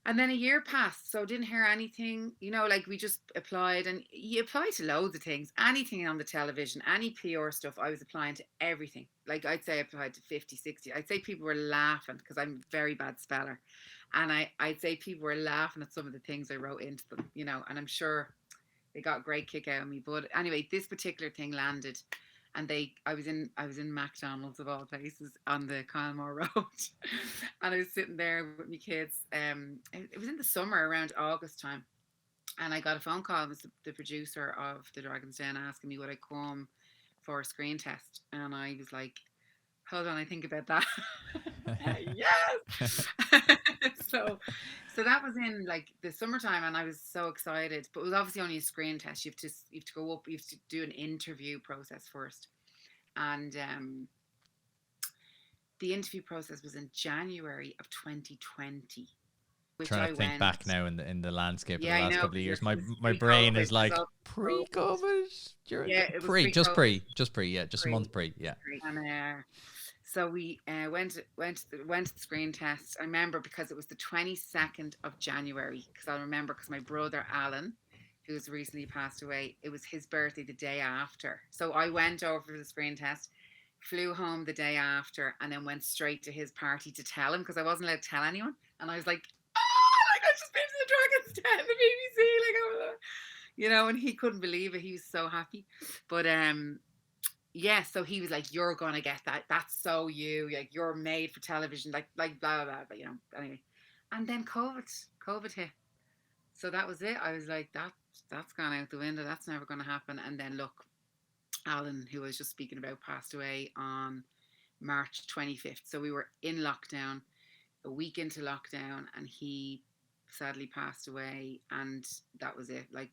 And then a year passed, so didn't hear anything. Like, we just applied, and you apply to loads of things. Anything on the television, any PR stuff, I was applying to everything. Like, I'd say I applied to 50, 60. I'd say people were laughing because I'm a very bad speller. And I'd say people were laughing at some of the things I wrote into them, and I'm sure they got a great kick out of me. But anyway, this particular thing landed, and I was in McDonald's of all places on the Kylemore Road, and I was sitting there with my kids. It was in the summer around August time, and I got a phone call. It was the producer of the Dragon's Den asking me would I come for a screen test, and I was like, hold on, I think about that. Yes. so that was in, like, the summertime, and I was so excited. But it was obviously only a screen test. You have to go up. You have to do an interview process first, and the interview process was in January of 2020. which trying I to think went. back now in the landscape of Yeah, the I last know. couple of years. My This was brain pre-COVID. is like So pre-COVID. yeah, it was Just pre-COVID. yeah, just a month pre, yeah. And so we went to the screen test. I remember because it was the 22nd of January. Because I remember because my brother Alan, who's recently passed away, it was his birthday the day after. So I went over for the screen test, flew home the day after, and then went straight to his party to tell him because I wasn't allowed to tell anyone. And I was like, "Oh, like I just been to the Dragons Den, the BBC, like oh, you know," and he couldn't believe it. He was so happy, but yeah, so he was like, "You're gonna get that. That's so you. Like you're made for television. Like blah blah blah." But you know, anyway. And then COVID hit. So that was it. I was like, that's gone out the window. That's never going to happen. And then look, Alan, who I was just speaking about, passed away on March 25th. So we were in lockdown, a week into lockdown, and he sadly passed away. And that was it. Like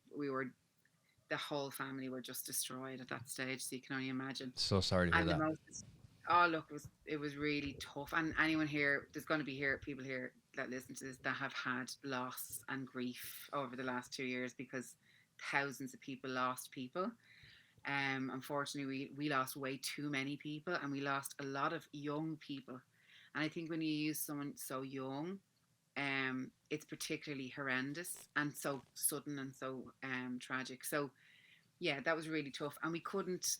the whole family were just destroyed at that stage. So you can only imagine. So sorry to hear And that. oh look, it was really tough. And anyone here, there's going to be people here that listen to this that have had loss and grief over the last 2 years because thousands of people lost people. Unfortunately, we lost way too many people, and we lost a lot of young people. And I think when you use someone so young, it's particularly horrendous and so sudden and so tragic. So yeah, that was really tough, and we couldn't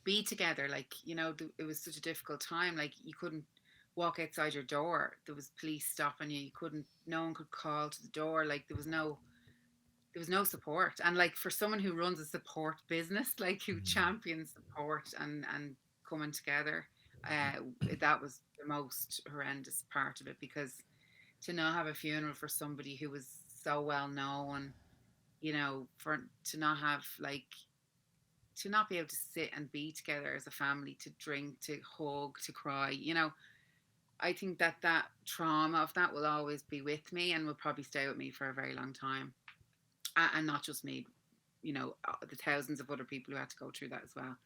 be together. Like you know, it was such a difficult time. Like you couldn't walk outside your door. There was police stopping you. You couldn't. No one could call to the door. Like there was no support. And like for someone who runs a support business, like who champions support and coming together, that was the most horrendous part of it, because to not have a funeral for somebody who was so well known, you know, to not have like to not be able to sit and be together as a family, to drink, to hug, to cry, you know, I think that trauma of that will always be with me and will probably stay with me for a very long time. And not just me, you know, the thousands of other people who had to go through that as well.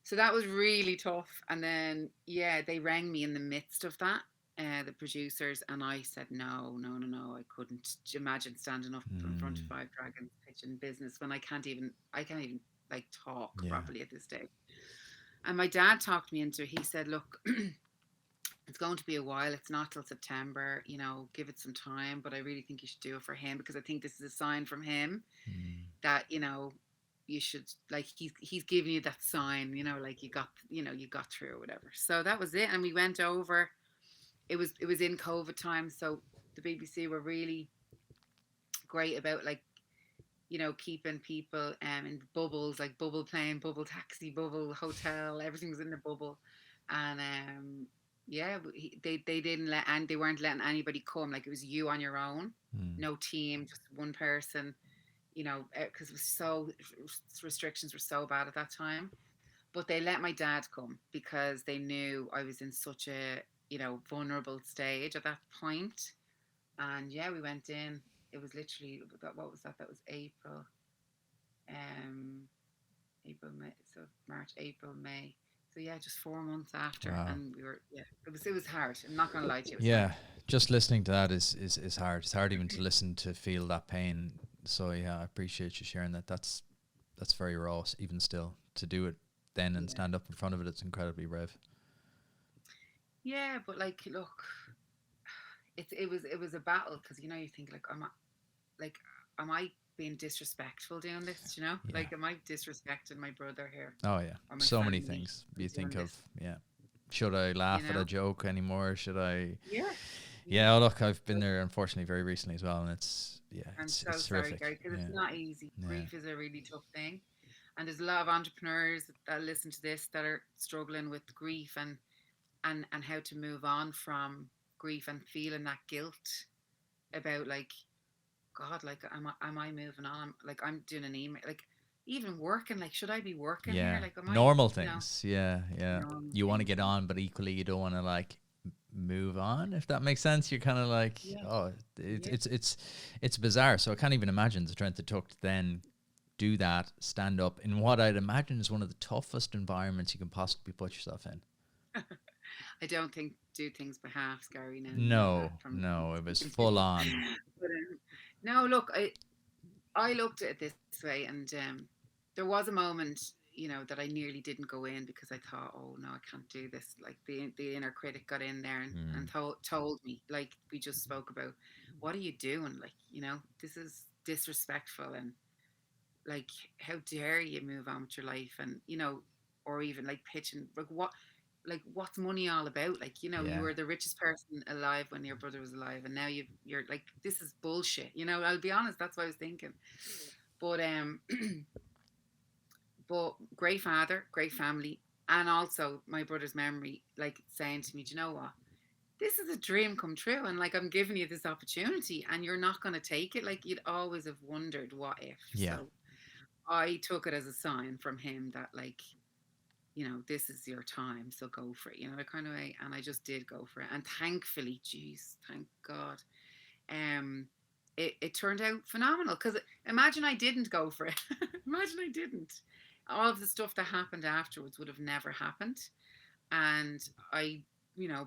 So that was really tough. And then, yeah, they rang me in the midst of that, the producers, and I said, no, I couldn't imagine standing up in front of Five Dragons pitching business when I can't even like talk properly at this stage. And my dad talked me into it. He said, look, it's going to be a while. It's not till September, you know, give it some time, but I really think you should do it for him, because I think this is a sign from him that, you know, you should, like, he's giving you that sign, you know, like you got through or whatever. So that was it. And we went over, it was in COVID time. So the BBC were really great about, like, you know, keeping people in bubbles, like bubble plane, bubble taxi, bubble hotel, everything was in the bubble. And yeah, they didn't let, and they weren't letting anybody come. Like it was you on your own, no team, just one person, you know, because it was so, restrictions were so bad at that time. But they let my dad come because they knew I was in such a, you know, vulnerable stage at that point. And yeah, we went in. It was literally, what was that? That was April, May. So March, April, May. So yeah, just 4 months after, and we were, yeah, it was hard. I'm not gonna lie to you. Yeah, just listening to that is hard. It's hard even to listen, to feel that pain. So yeah, I appreciate you sharing that. That's very raw, even still, to do it then and stand up in front of it. It's incredibly brave. Yeah, but like, look, it was a battle, because you know, you think like, am I being disrespectful doing this? You know, like, am I disrespecting my brother here? Oh yeah, so many things you think of. Yeah, should I laugh at a joke anymore? Should I? Yeah. Oh, look, I've been there unfortunately very recently as well, and it's I'm so it's sorry, terrific. Gary, because it's not easy. Grief is a really tough thing, and there's a lot of entrepreneurs that listen to this that are struggling with grief and how to move on from grief and feeling that guilt about, like, God, like, am I moving on? Like, I'm doing an email, like, even working, like, should I be working here? Like, normal things. You know, you want to get on, but equally you don't want to, like, move on, if that makes sense. You're kind of like, it's bizarre. So I can't even imagine the strength it took to then do that, stand up in what I'd imagine is one of the toughest environments you can possibly put yourself in. I don't think do things by halves, Gary. Now you know that No, from no, it was speaking to you. full on. But no, look, I looked at it this way, and there was a moment, that I nearly didn't go in because I thought, oh no, I can't do this. Like the inner critic got in there and Mm, told me, like we just spoke about, what are you doing? Like, this is disrespectful, and like, how dare you move on with your life, and or even like pitching, like what's money all about? Like, you yeah. were the richest person alive when your brother was alive, and now you're like, this is bullshit. I'll be honest, that's what I was thinking. But but great father, great family, and also my brother's memory, like saying to me, do you know what? This is a dream come true, and like, I'm giving you this opportunity, and you're not going to take it. Like, you'd always have wondered what if. Yeah. So I took it as a sign from him that, like, this is your time, so go for it, the kind of way. And I just did go for it. And thankfully, geez, thank God, um, it turned out phenomenal. Because imagine I didn't go for it. Imagine I didn't. All of the stuff that happened afterwards would have never happened. And I,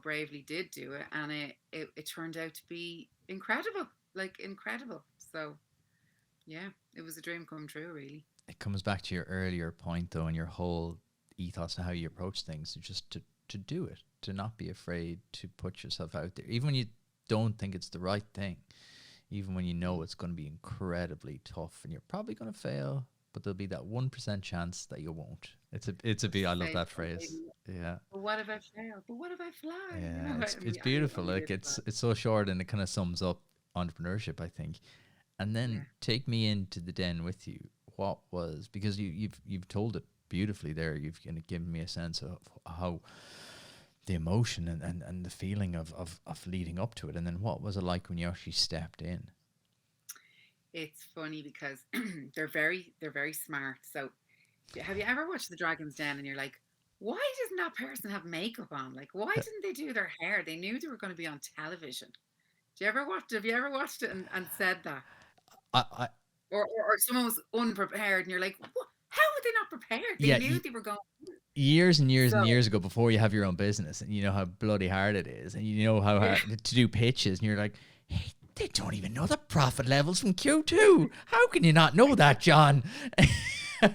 bravely did do it. And it turned out to be incredible, like incredible. So, yeah, it was a dream come true, really. It comes back to your earlier point, though, and your whole ethos and how you approach things, just to do it, to not be afraid to put yourself out there, even when you don't think it's the right thing, even when you know it's going to be incredibly tough and you're probably going to fail, but there'll be that 1% chance that you won't. I love that phrase. Yeah. But what if I fail? But what if I fly? Yeah, I it's mean, beautiful. I Like, did it's so short, and it kind of sums up entrepreneurship, I think. And that. Yeah. then take me into the den with you. What was, because you've told it beautifully there. You've kind of given me a sense of how the emotion and the feeling of leading up to it. And then what was it like when you actually stepped in? It's funny because they're very smart. So have you ever watched The Dragon's Den and you're like, why doesn't that person have makeup on? Like, why didn't they do their hair? They knew they were going to be on television. Have you ever watched it and said that? I Or someone was unprepared and you're like, what? How were they not prepared? They yeah, knew they were going. years and years and So years ago, before you have your own business, and you know how bloody hard it is, and you know how yeah. hard to do pitches, and you're like, hey, they don't even know the profit levels from Q2. How can you not know that, John?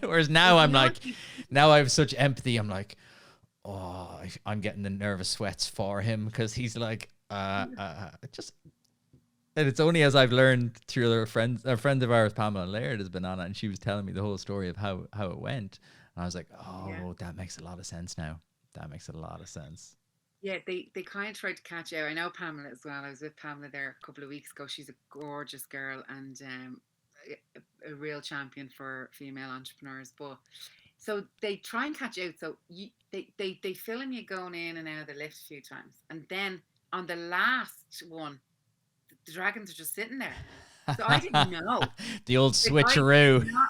Whereas now But I'm like, now I have such empathy. I'm like, oh, I'm getting the nervous sweats for him, because he's like, just. And it's only as I've learned through a friend of ours, Pamela Laird, has been on it, and she was telling me the whole story of how it went. And I was like, Yeah. oh, that makes a lot of sense now. That makes a lot of sense. Yeah, they kind of tried to catch out. I know Pamela as well. I was with Pamela there a couple of weeks ago. She's a gorgeous girl, and a real champion for female entrepreneurs. But so they try and catch out. So they film you going in and out of the lift a few times, and then on the last one, the dragons are just sitting there. So I didn't know. The old Like, I did switcheroo. not.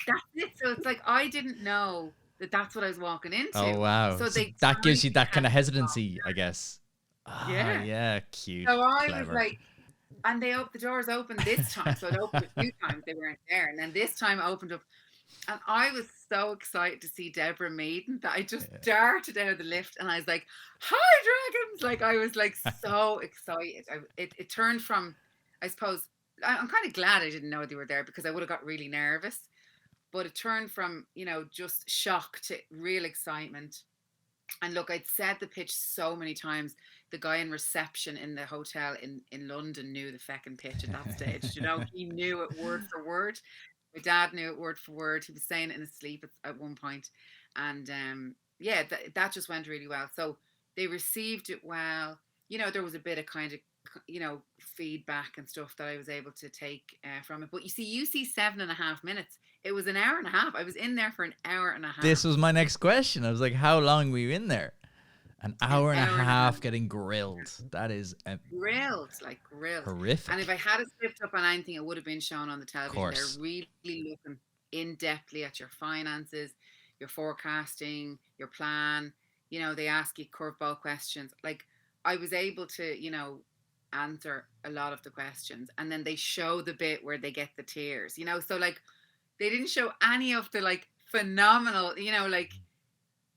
That's it. So it's like I didn't know that that's what I was walking Oh, into. wow. So So they that tried gives you to that kind catch of me off. hesitancy, I guess. Ah, Yeah. yeah, cute, So I was clever. like, and the doors opened this time. So it opened a few times, they weren't there. And then this time it opened up. And I was so excited to see Deborah Maiden that I just Yeah. darted out of the lift and I was like, hi, dragons. Like, I was like so excited. It turned from, I suppose, I'm kind of glad I didn't know they were there because I would have got really nervous. But it turned from, just shock to real excitement. And look, I'd said the pitch so many times. The guy in reception in the hotel in London knew the feckin' pitch at that stage. He knew it word for word. My dad knew it word for word. He was saying it in his sleep at one point. And yeah, that just went really well. So they received it well. There was a bit of kind of, feedback and stuff that I was able to take from it. But you see 7.5 minutes. It was an hour and a half. I was in there for an hour and a This half. was my next question. I was like, how long were you in there? An An hour and a hour and a half. half getting grilled. That is Grilled. And if horrific. I had slipped up on anything, it would have been shown on the Of television. They're course. really looking in depthly at your finances, your forecasting, your plan. They ask you curveball questions. Like, I was able to, answer a lot of the questions, and then they show the bit where they get the tears. So like they didn't show any of the like phenomenal, like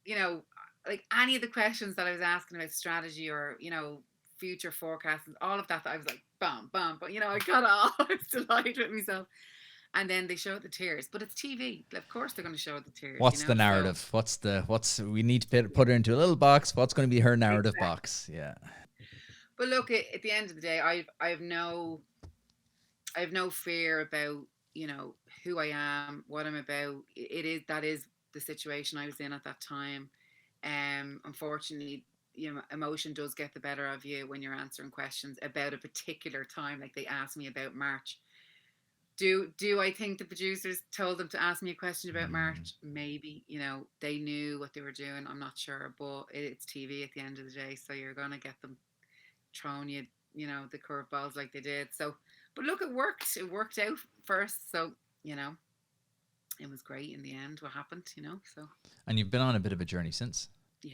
you know like any of the questions that I was asking about strategy or, future forecasts, all of that I was like, bam, bam, but I got it all. I was delighted with myself. And then they showed the tears, but it's TV. Of course, they're going to show the tears. What's the narrative? So, we need to put her into a little box. What's going to be her narrative box? Yeah. But look, at the end of the day, I have no fear about, who I am, what I'm about. That is the situation I was in at that time. Unfortunately, emotion does get the better of you when you're answering questions about a particular time. Like they asked me about March. Do I think the producers told them to ask me a question about March? Maybe, they knew what they were doing. I'm not sure, but it's TV at the end of the day, so you're gonna get them throwing you, the curveballs like they did. So, but look, it worked. It worked out first, so it was great in the end. What happened, So. And you've been on a bit of a journey since. Yeah.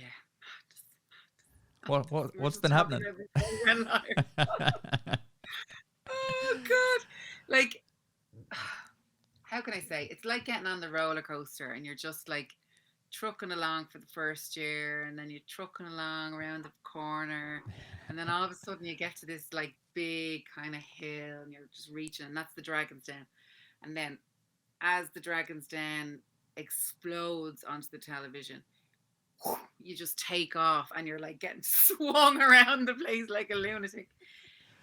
What's been happening? Oh God! Like, how can I say? It's like getting on the roller coaster, and you're just like trucking along for the first year, and then you're trucking along around the corner, and then all of a sudden you get to this like big kind of hill, and you're just reaching, and that's the Dragon's Den. And then, as the Dragon's Den explodes onto the television, you just take off, and you're like getting swung around the place like a lunatic.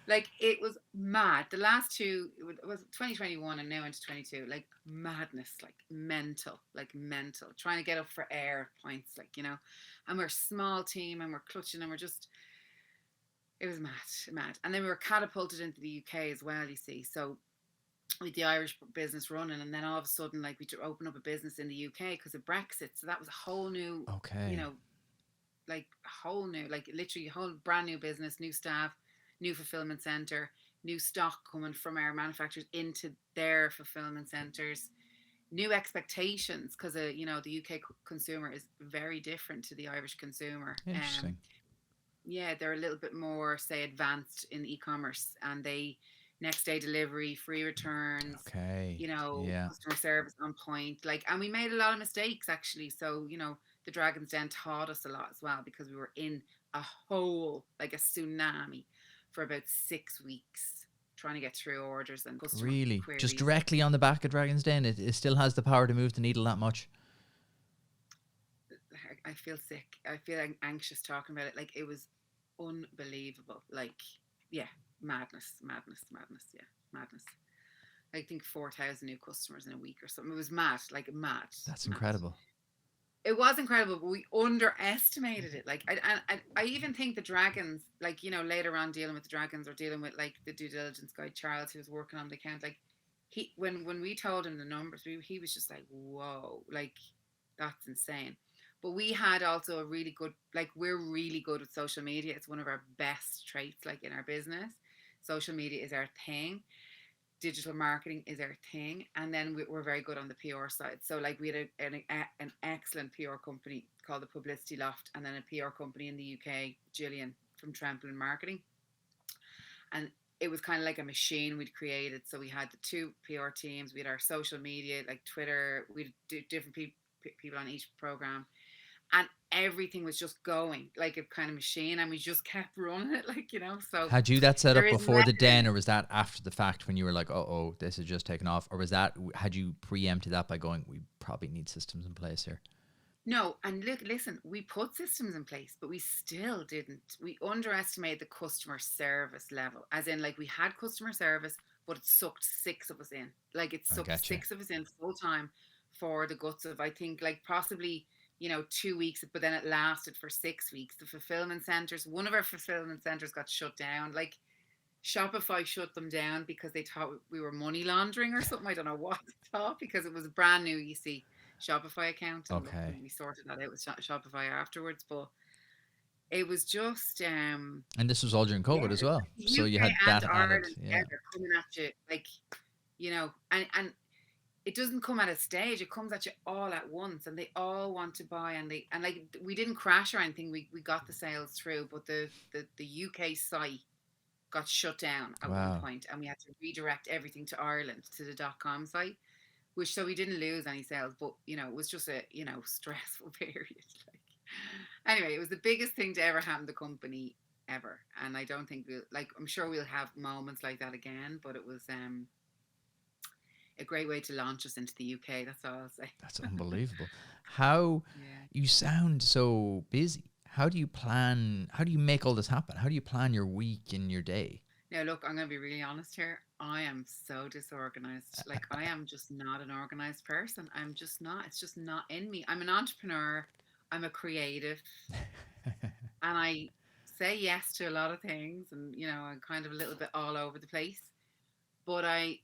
Like, it was mad. The last two, it was 2021 and now into 22, like madness, like mental, trying to get up for air points, like, and we're a small team and we're clutching and it was mad. And then we were catapulted into the UK as well, you see. So with the Irish business running, and then all of a sudden, like, we open up a business in the UK because of Brexit. So that was a whole new, like literally a whole brand new business, new staff, new fulfillment center, new stock coming from our manufacturers into their fulfillment centers, new expectations, because the UK consumer is very different to the Irish consumer. Interesting. Yeah, they're a little bit more, say, advanced in e-commerce, and they next day delivery, free returns, customer service on point. Like, and we made a lot of mistakes actually. So, the Dragon's Den taught us a lot as well, because we were in a hole, like a tsunami, for about 6 weeks trying to get through orders and customer queries. Just directly on the back of Dragon's Den, it still has the power to move the needle that much. I feel sick. I feel anxious talking about it. Like, it was unbelievable. Like, yeah, madness. Yeah, madness. I think 4,000 new customers in a week or something. It was mad. That's incredible. It was incredible, but we underestimated it. Like, I even think the Dragons, like, later on dealing with the Dragons or dealing with like the due diligence guy, Charles, who was working on the account, like, when we told him the numbers, he was just like, whoa, like, that's insane. But we had also a really good, like, we're really good with social media. It's one of our best traits, like, in our business. Social media is our thing. Digital marketing is our thing, and then we're very good on the PR side. So, like, we had an excellent PR company called the Publicity Loft, and then a PR company in the UK, Gillian from Trampoline Marketing, and it was kind of like a machine we'd created. So we had the two PR teams, we had our social media, like Twitter, we'd do different people on each program, and everything was just going like a kind of machine, and we just kept running it, like, so. Had you that set up before the Den, or was that after the fact when you were like, oh, this has just taken off? Or had you preempted that by going, we probably need systems in place here? No, and listen, we put systems in place, but we still didn't. We underestimated the customer service level, as in, like, we had customer service, but it sucked 6 of us in. Like, it sucked 6 of us in full time for the guts of, I think, like, possibly 2 weeks, but then it lasted for 6 weeks. The fulfillment centers, one of our fulfillment centers got shut down. Like, Shopify shut them down because they thought we were money laundering or something. I don't know what they thought, because it was a brand new, you see, Shopify account. And we sorted that out with Shopify afterwards, but it was just and this was all during COVID as well, so you had that added, coming at you, like, and it doesn't come at a stage, it comes at you all at once, and they all want to buy, and like, we didn't crash or anything, we got the sales through, but the UK site got shut down at one point, and we had to redirect everything to Ireland, to the .com site, so we didn't lose any sales, but it was just a stressful period. Like, Anyway, it was the biggest thing to ever happen to the company ever, and I don't think I'm sure we'll have moments like that again, but it was a great way to launch us into the UK. That's all I'll say. That's unbelievable. How Yeah. you sound so busy. How do you make all this happen? How do you plan your week and your day? Now, look, I'm going to be really honest here. I am so disorganized. Like, I am just not an organized person. I'm just not. It's just not in me. I'm an entrepreneur. I'm a creative, and I say yes to a lot of things, and I'm kind of a little bit all over the place. But I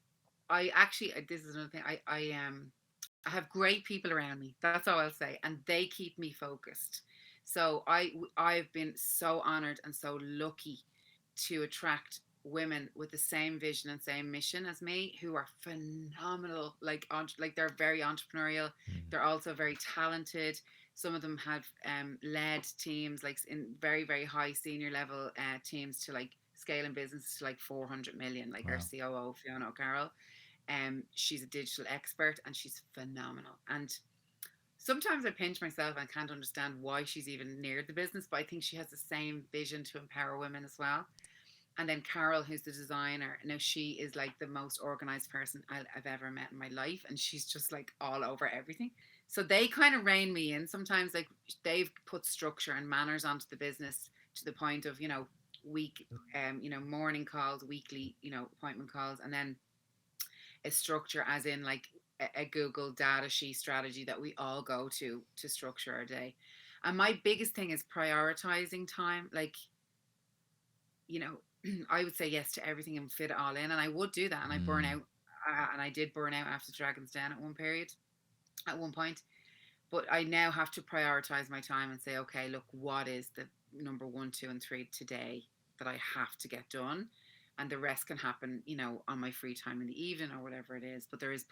actually, this is another thing. I have great people around me. That's all I'll say, and they keep me focused. So I've been so honored and so lucky to attract women with the same vision and same mission as me, who are phenomenal. Like they're very entrepreneurial. They're also very talented. Some of them have led teams like in very, very high senior level teams to like scaling business to like 400 million, like our Wow. COO Fiona O'Carroll. She's a digital expert and she's phenomenal. And sometimes I pinch myself and can't understand why she's even near the business, but I think she has the same vision to empower women as well. And then Carol, who's the designer, now she is like the most organized person I've ever met in my life, and she's just like all over everything. So they kind of rein me in sometimes. Like they've put structure and manners onto the business to the point of morning calls, weekly appointment calls, and then a structure as in like a Google data sheet strategy that we all go to structure our day. And my biggest thing is prioritizing time. Like, I would say yes to everything and fit it all in, and I would do that, and I burn out, and I did burn out after Dragon's Den at one point. But I now have to prioritize my time and say, okay, look, what is the number 1, 2, and 3 today that I have to get done, and the rest can happen, on my free time in the evening or whatever it is. But there is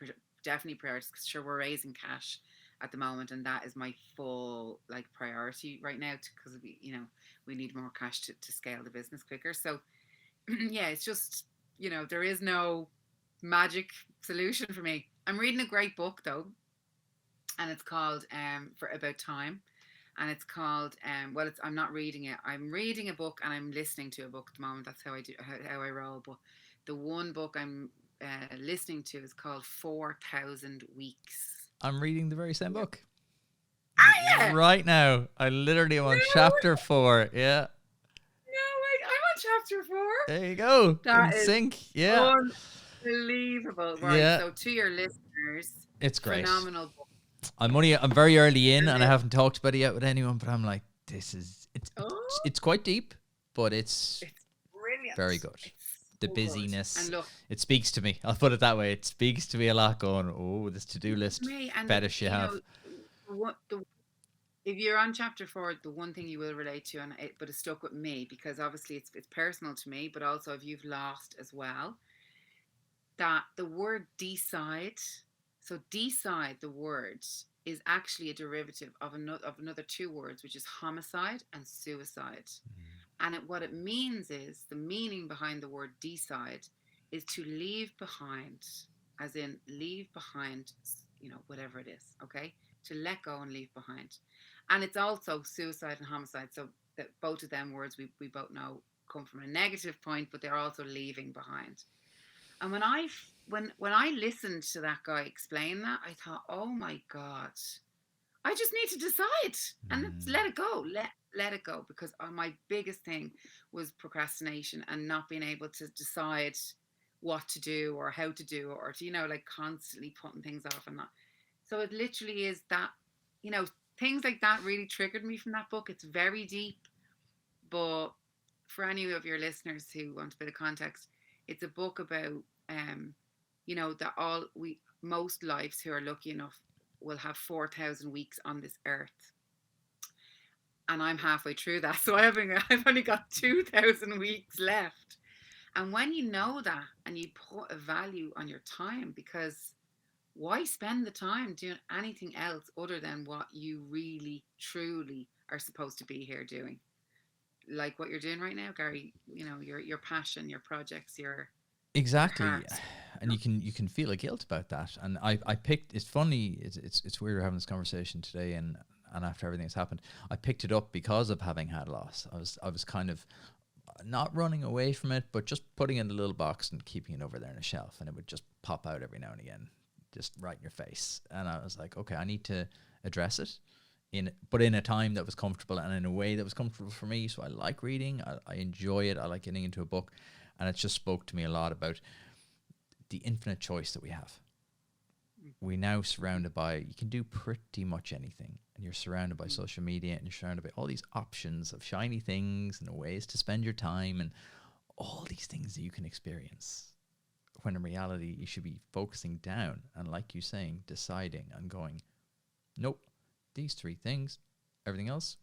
definitely priorities. Because sure, we're raising cash at the moment, and that is my full like priority right now, because we need more cash to scale the business quicker. So yeah, it's just there is no magic solution for me. I'm reading a great book though, and it's called for about time, and it's called I'm not reading it. I'm reading a book and I'm listening to a book at the moment. That's how I do how I roll. But the one book I'm listening to is called 4,000 Weeks. I'm reading the very same book. Yeah. Right now. I literally am on chapter 4. Yeah. No way. I'm on chapter 4. There you go. That in is sync. Yeah. Unbelievable. Right. Yeah. So to your listeners, It's great. phenomenal book. I'm very early in, and I haven't talked about it yet with anyone, but I'm like, it's quite deep, but it's brilliant. very good. The So busyness. good. And look, it speaks to me. I'll put it that way. It speaks to me a lot going, oh, this to-do list. Better she have. If you're on chapter 4, the one thing you will relate to, but it stuck with me because obviously it's personal to me, but also if you've lost as well, that the word decide, so decide, the word is actually a derivative of another 2 words, which is homicide and suicide. And what it means is, the meaning behind the word decide is to leave behind, as in leave behind, whatever it is, okay? To let go and leave behind. And it's also suicide and homicide. So that both of them words we both know come from a negative point, but they're also leaving behind. And when I listened to that guy explain that, I thought, oh my God, I just need to decide and let it go. Let it go, because my biggest thing was procrastination and not being able to decide what to do or how to do, or to like constantly putting things off and not. So it literally is that, things like that really triggered me from that book. It's very deep, but for any of your listeners who want a bit of context, it's a book about that most lives who are lucky enough will have 4,000 weeks on this earth. And I'm halfway through that. So I've only got 2,000 weeks left. And when you know that and you put a value on your time, because why spend the time doing anything else other than what you really, truly are supposed to be here doing? Like what you're doing right now, Gary, your passion, your projects, exactly. your heart. And you can feel a guilt about that. And I picked, it's funny, it's weird we're having this conversation today, and and after everything that's happened, I picked it up because of having had loss. I was kind of not running away from it, but just putting it in a little box and keeping it over there on a shelf, and it would just pop out every now and again, just right in your face. And I was like, okay, I need to address it but in a time that was comfortable and in a way that was comfortable for me. So I like reading. I enjoy it. I like getting into a book, and it just spoke to me a lot about the infinite choice that we have. We now surrounded by, you can do pretty much anything, and you're surrounded by social media, and you're surrounded by all these options of shiny things and ways to spend your time and all these things that you can experience, when in reality you should be focusing down and, like you saying, deciding and going, nope, these 3 things, everything else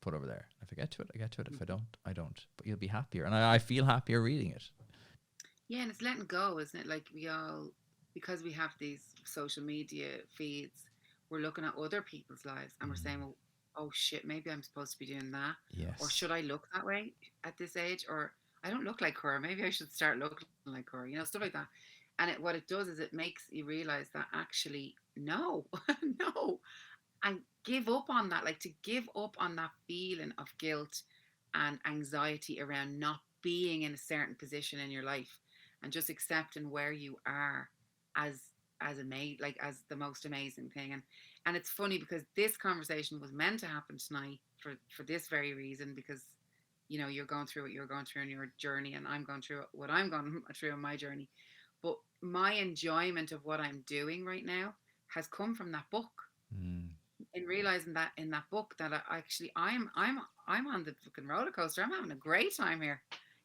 put over there. If I get to it, I get to it. If I don't, I don't. But you'll be happier, and I feel happier reading it. Yeah, and it's letting go, isn't it? Like, we all, because we have these social media feeds, we're looking at other people's lives and we're saying, well, oh shit, maybe I'm supposed to be doing that. Yes. Or should I look that way at this age? Or I don't look like her. Maybe I should start looking like her, stuff like that. And what it does is it makes you realize that actually, no, no. And give up on that, like to give up on that feeling of guilt and anxiety around not being in a certain position in your life, and just accepting where you are as as the most amazing thing. And it's funny because this conversation was meant to happen tonight for this very reason, because you're going through what you're going through in your journey, and I'm going through what I'm going through in my journey. But my enjoyment of what I'm doing right now has come from that book. In realizing that in that book that I'm on the fucking roller coaster. I'm having a great time here.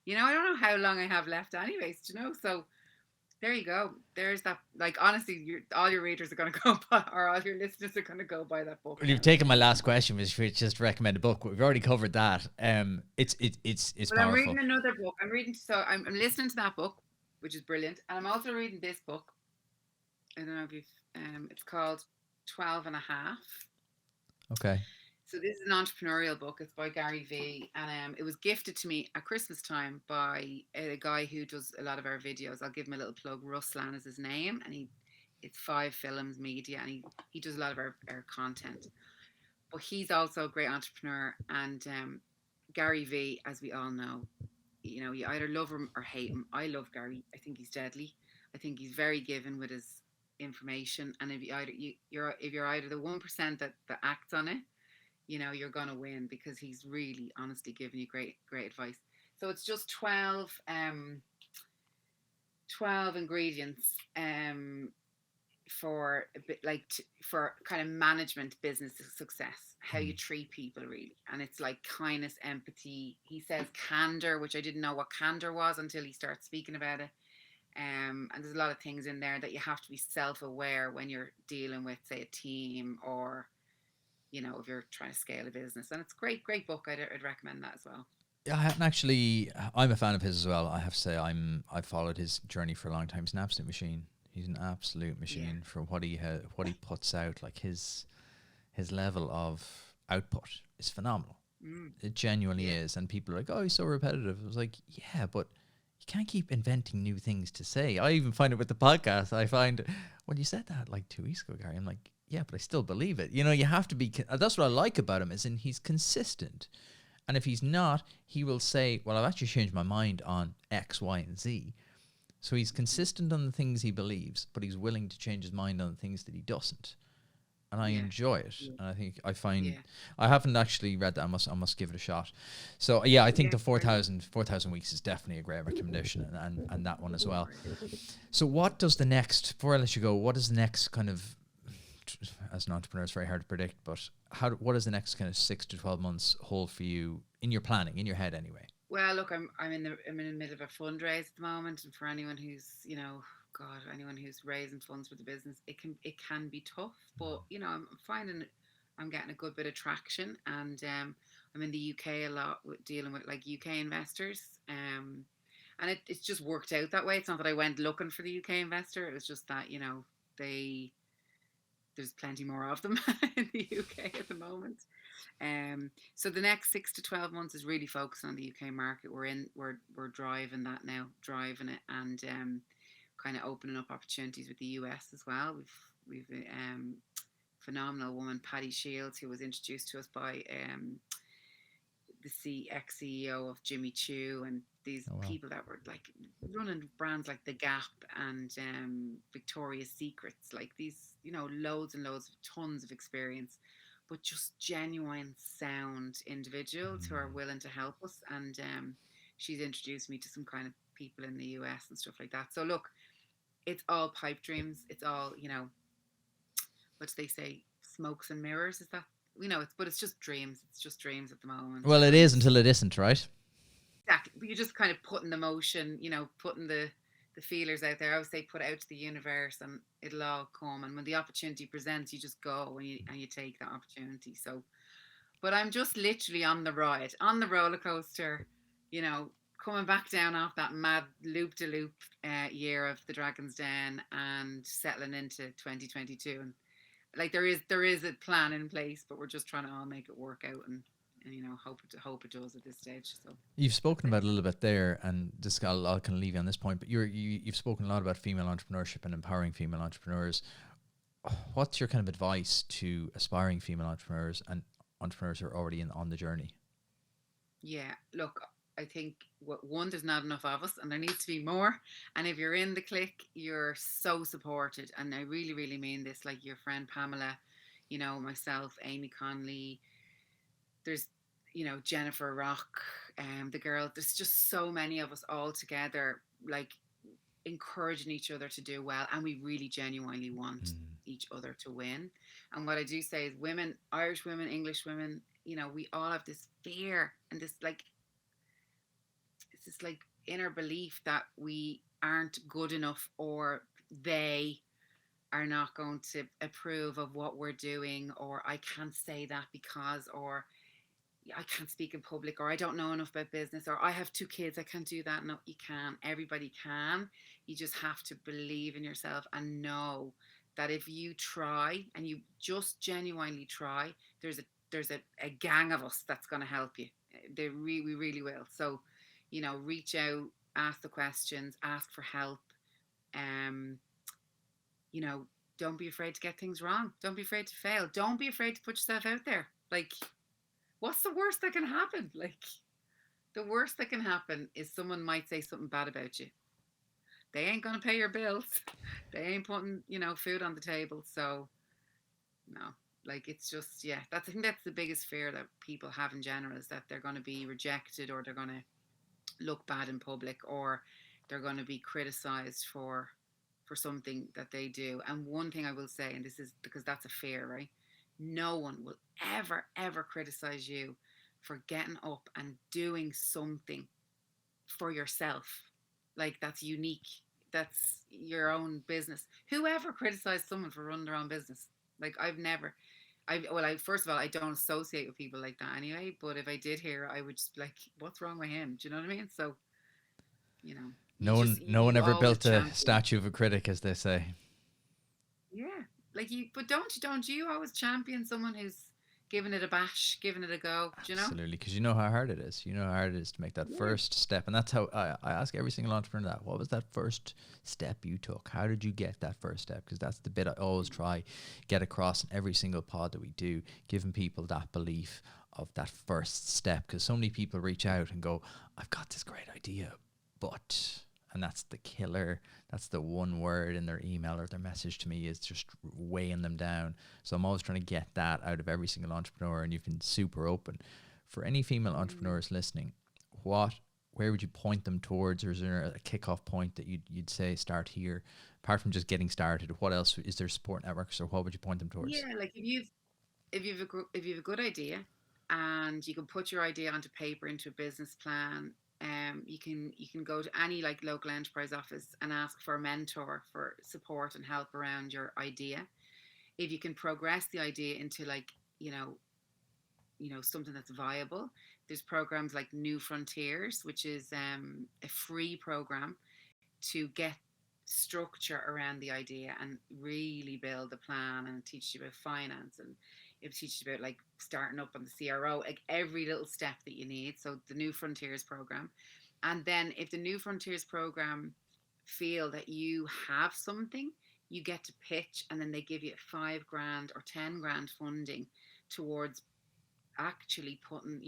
I don't know how long I have left anyways, so there you go. There's that. Like, honestly, all your readers are going to go by, or all your listeners are going to go by that book. Well, you've taken my last question, which was just to recommend a book. We've already covered that. It's well, powerful. I'm reading another book. I'm listening to that book, which is brilliant, and I'm also reading this book. I don't know if you've. It's called 12 and a Half. Okay. So this is an entrepreneurial book. It's by Gary Vee, and it was gifted to me at Christmas time by a guy who does a lot of our videos. I'll give him a little plug. Ruslan is his name, and it's 5 Films Media, and he does a lot of our content. But he's also a great entrepreneur, and Gary Vee, as we all know, you either love him or hate him. I love Gary. I think he's deadly. I think he's very given with his information, and if you're either the 1% that acts on it, you're gonna win, because he's really honestly giving you great advice. So it's just 12 ingredients for a bit, like for kind of management business success, how you treat people, really. And it's like kindness, empathy. He says candor, which I didn't know what candor was until he starts speaking about it. And there's a lot of things in there that you have to be self-aware when you're dealing with, say, a team, or if you're trying to scale a business. And it's great book. I'd recommend that as well. Yeah, I haven't actually. I'm a fan of his as well. I have to say, I've followed his journey for a long time. He's an absolute machine. He's an absolute machine for what he puts out. Like his level of output is phenomenal. It genuinely is. And people are like, oh, he's so repetitive. I was like, yeah, but you can't keep inventing new things to say. I even find it with the podcast. I find, well, you said that like 2 weeks ago, Gary. I'm like, yeah, but I still believe it. You have to be. That's what I like about him, is he's consistent. And if he's not, he will say, well, I've actually changed my mind on X, Y, and Z. So he's consistent on the things he believes, but he's willing to change his mind on the things that he doesn't. And I enjoy it. And I find I haven't actually read that. I must give it a shot. So yeah, I think the 4,000 weeks is definitely a great recommendation, and that one as well. So what does the next, before I let you go, what is the next kind of, as an entrepreneur, it's very hard to predict, but what does the next kind of 6 to 12 months hold for you in your planning, in your head anyway? Well, look, I'm in the middle of a fundraise at the moment, and for anyone who's anyone who's raising funds for the business, it can be tough, but I'm finding I'm getting a good bit of traction, and I'm in the UK a lot dealing with like UK investors, and it's just worked out that way. It's not that I went looking for the UK investor; it was just that there's plenty more of them in the UK at the moment. So the next 6 to 12 months is really focused on the UK market. We're driving that now, and kind of opening up opportunities with the US as well. We've phenomenal woman, Paddy Shields, who was introduced to us by the ex-CEO of Jimmy Choo, and these people that were like running brands like The Gap and Victoria's Secrets, like these, loads and loads of tons of experience, but just genuine sound individuals who are willing to help us. And she's introduced me to some kind of people in the US and stuff like that. So look, it's all pipe dreams. It's all, what do they say? Smokes and mirrors. Is that, but it's just dreams. It's just dreams at the moment. Well, it is until it isn't, right? Exactly. But you're just kind of putting the motion, putting the feelers out there. I would say put it out to the universe and it'll all come. And when the opportunity presents, you just go and you take that opportunity. So, but I'm just literally on the ride, on the roller coaster, coming back down off that mad loop-de-loop year of the Dragon's Den and settling into 2022. And like there is a plan in place, but we're just trying to all make it work out and hope it does at this stage. So you've spoken about it a little bit there, and this I'll kind of leave you on this point, but you've spoken a lot about female entrepreneurship and empowering female entrepreneurs. What's your kind of advice to aspiring female entrepreneurs and entrepreneurs who are already on the journey? Yeah, look, I think there's not enough of us and there needs to be more. And if you're in the clique, you're so supported. And I really, really mean this, like your friend Pamela, myself, Amy Conley, there's, Jennifer Rock, the girl, there's just so many of us all together, like encouraging each other to do well. And we really genuinely want each other to win. And what I do say is women, Irish women, English women, we all have this fear and this it's this inner belief that we aren't good enough, or they are not going to approve of what we're doing, or I can't say that because, or I can't speak in public, or I don't know enough about business, or I have 2 kids, I can't do that. No, you can. Everybody can. You just have to believe in yourself and know that if you try and you just genuinely try, there's a gang of us that's going to help you. We really will. So, reach out, ask the questions, ask for help. Don't be afraid to get things wrong. Don't be afraid to fail. Don't be afraid to put yourself out there. Like, what's the worst that can happen? Like, the worst that can happen is someone might say something bad about you. They ain't going to pay your bills. They ain't putting, food on the table. So, no, it's just, yeah, I think that's the biggest fear that people have in general, is that they're going to be rejected, or they're going to look bad in public, or they're going to be criticized for something that they do. And one thing I will say, and this is because that's a fear, right? No one will ever criticize you for getting up and doing something for yourself. Like, that's unique. That's your own business. Whoever criticized someone for running their own business? Like, first of all, I don't associate with people like that anyway, but if I did hear, I would just be like, what's wrong with him? Do you know what I mean? So, no one ever built a statue of a critic, as they say. Yeah. But don't you always champion someone who's giving it a bash, giving it a go? Do you know? Absolutely, because you know how hard it is. You know how hard it is to make that first step. And that's how I ask every single entrepreneur that. What was that first step you took? How did you get that first step? Because that's the bit I always try get across in every single pod that we do, giving people that belief of that first step. Because so many people reach out and go, I've got this great idea, but... And that's the killer. That's the one word in their email or their message to me, is just weighing them down. So I'm always trying to get that out of every single entrepreneur, and you've been super open. For any female entrepreneurs listening, where would you point them towards, or is there a kickoff point that you'd say start here? Apart from just getting started, what else is there? Support networks, or what would you point them towards? Yeah, like if you've a good idea and you can put your idea onto paper into a business plan. You can go to any local enterprise office and ask for a mentor for support and help around your idea. If you can progress the idea into something that's viable, there's programs like New Frontiers, which is a free program to get structure around the idea and really build a plan, and teach you about finance, and it teaches you about starting up on the CRO, every little step that you need. So the New Frontiers program. And then if the New Frontiers program feel that you have something, you get to pitch, and then they give you 5 grand or 10 grand funding towards actually putting,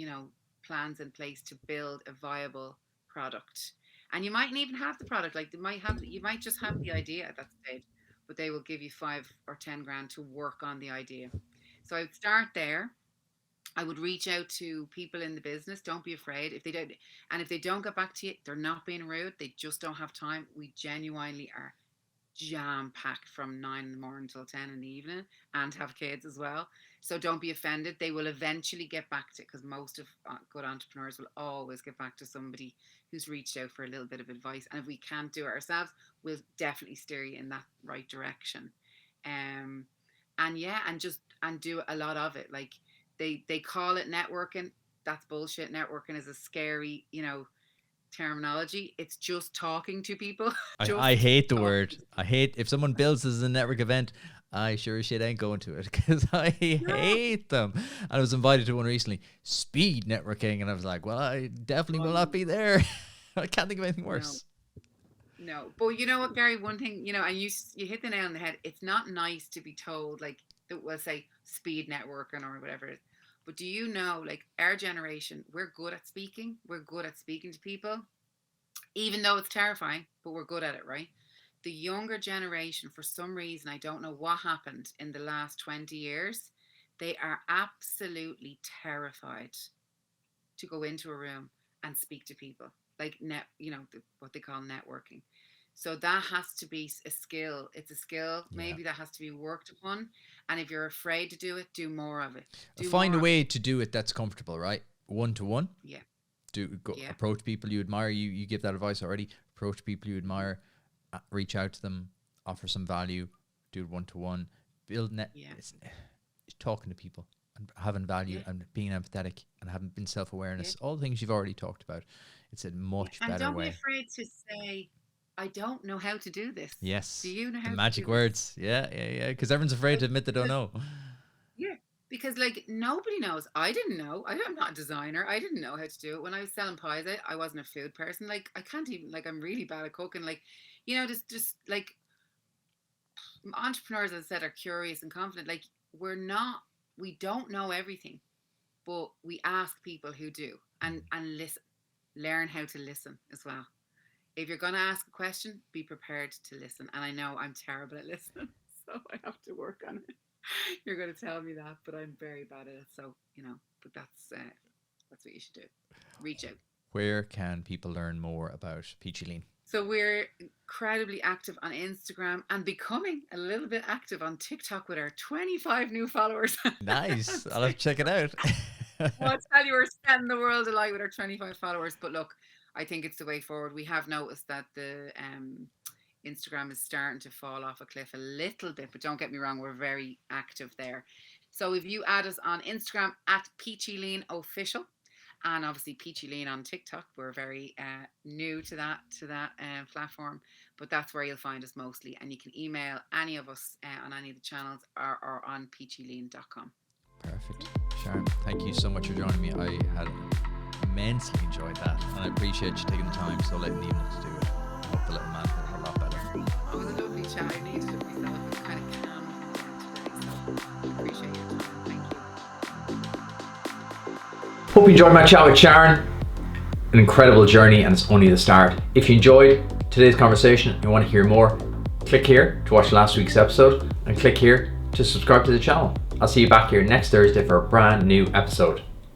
plans in place to build a viable product. And you mightn't even have the product. Like you might just have the idea at that stage, but they will give you 5 or 10 grand to work on the idea. So I would start there. I would reach out to people in the business. Don't be afraid. If they don't get back to you, they're not being rude. They just don't have time. We genuinely are jam packed from 9 in the morning till 10 in the evening, and have kids as well. So don't be offended. They will eventually get back to it, because most of good entrepreneurs will always get back to somebody who's reached out for a little bit of advice. And if we can't do it ourselves, we'll definitely steer you in that right direction. And do a lot of it. Like they call it networking. That's bullshit. Networking is a scary, terminology. It's just talking to people. I hate the word. I hate if someone builds as a network event. I sure as shit ain't going to it, because I hate them. And I was invited to one recently, speed networking, and I was like, well, I definitely will not be there. I can't think of anything worse. No, but you know what, Gary? One thing, and you hit the nail on the head. It's not nice to be told, like, we'll say speed networking or whatever it is. But do you know, like, our generation, we're good at speaking. We're good at speaking to people, even though it's terrifying, but we're good at it, right? The younger generation, for some reason, I don't know what happened in the last 20 years, they are absolutely terrified to go into a room and speak to people, like what they call networking. So that has to be a skill. It's a skill, maybe, that has to be worked upon. And if you're afraid to do it, do more of it. Find a way to do it that's comfortable, right? One-to-one. Yeah. Approach people you admire. You give that advice already. Approach people you admire. Reach out to them. Offer some value. Do it one-to-one. Build it's talking to people and having value and being empathetic and having been self-awareness. All the things you've already talked about. It's a much better way. And don't be afraid to say, I don't know how to do this. Yes. Do you know how the to magic do words. This? Yeah. Because everyone's afraid to admit they don't know. Yeah. Because, like, nobody knows. I didn't know. I'm not a designer. I didn't know how to do it. When I was selling pies, I wasn't a food person. Like, I can't even, like, I'm really bad at cooking. Like, just like, entrepreneurs, as I said, are curious and confident. Like, we don't know everything, but we ask people who do, and listen. Learn how to listen as well. If you're going to ask a question, be prepared to listen. And I know I'm terrible at listening, so I have to work on it. You're going to tell me that, but I'm very bad at it. So, but that's what you should do. Reach out. Where can people learn more about Peachylean? So we're incredibly active on Instagram and becoming a little bit active on TikTok with our 25 new followers. Nice. I'll have to check it out. Well, I'll tell you, we're setting the world alight with our 25 followers. But look, I think it's the way forward. We have noticed that the Instagram is starting to fall off a cliff a little bit, but don't get me wrong, we're very active there. So if you add us on Instagram at Peachylean Official, and obviously Peachylean on TikTok, we're very new to that platform, but that's where you'll find us mostly. And you can email any of us on any of the channels or on peachylean.com. Perfect. Sharon, thank you so much for joining me. I had immensely enjoyed that, and I appreciate you taking the time so late in the evening to do it. I hope the little man feels a lot better. It was a lovely chat. I needed it myself. It was kind of calm today, so I appreciate your time. Thank you. Hope you enjoyed my chat with Sharon. An incredible journey, and it's only the start. If you enjoyed today's conversation and you want to hear more, click here to watch last week's episode and click here to subscribe to the channel. I'll see you back here next Thursday for a brand new episode.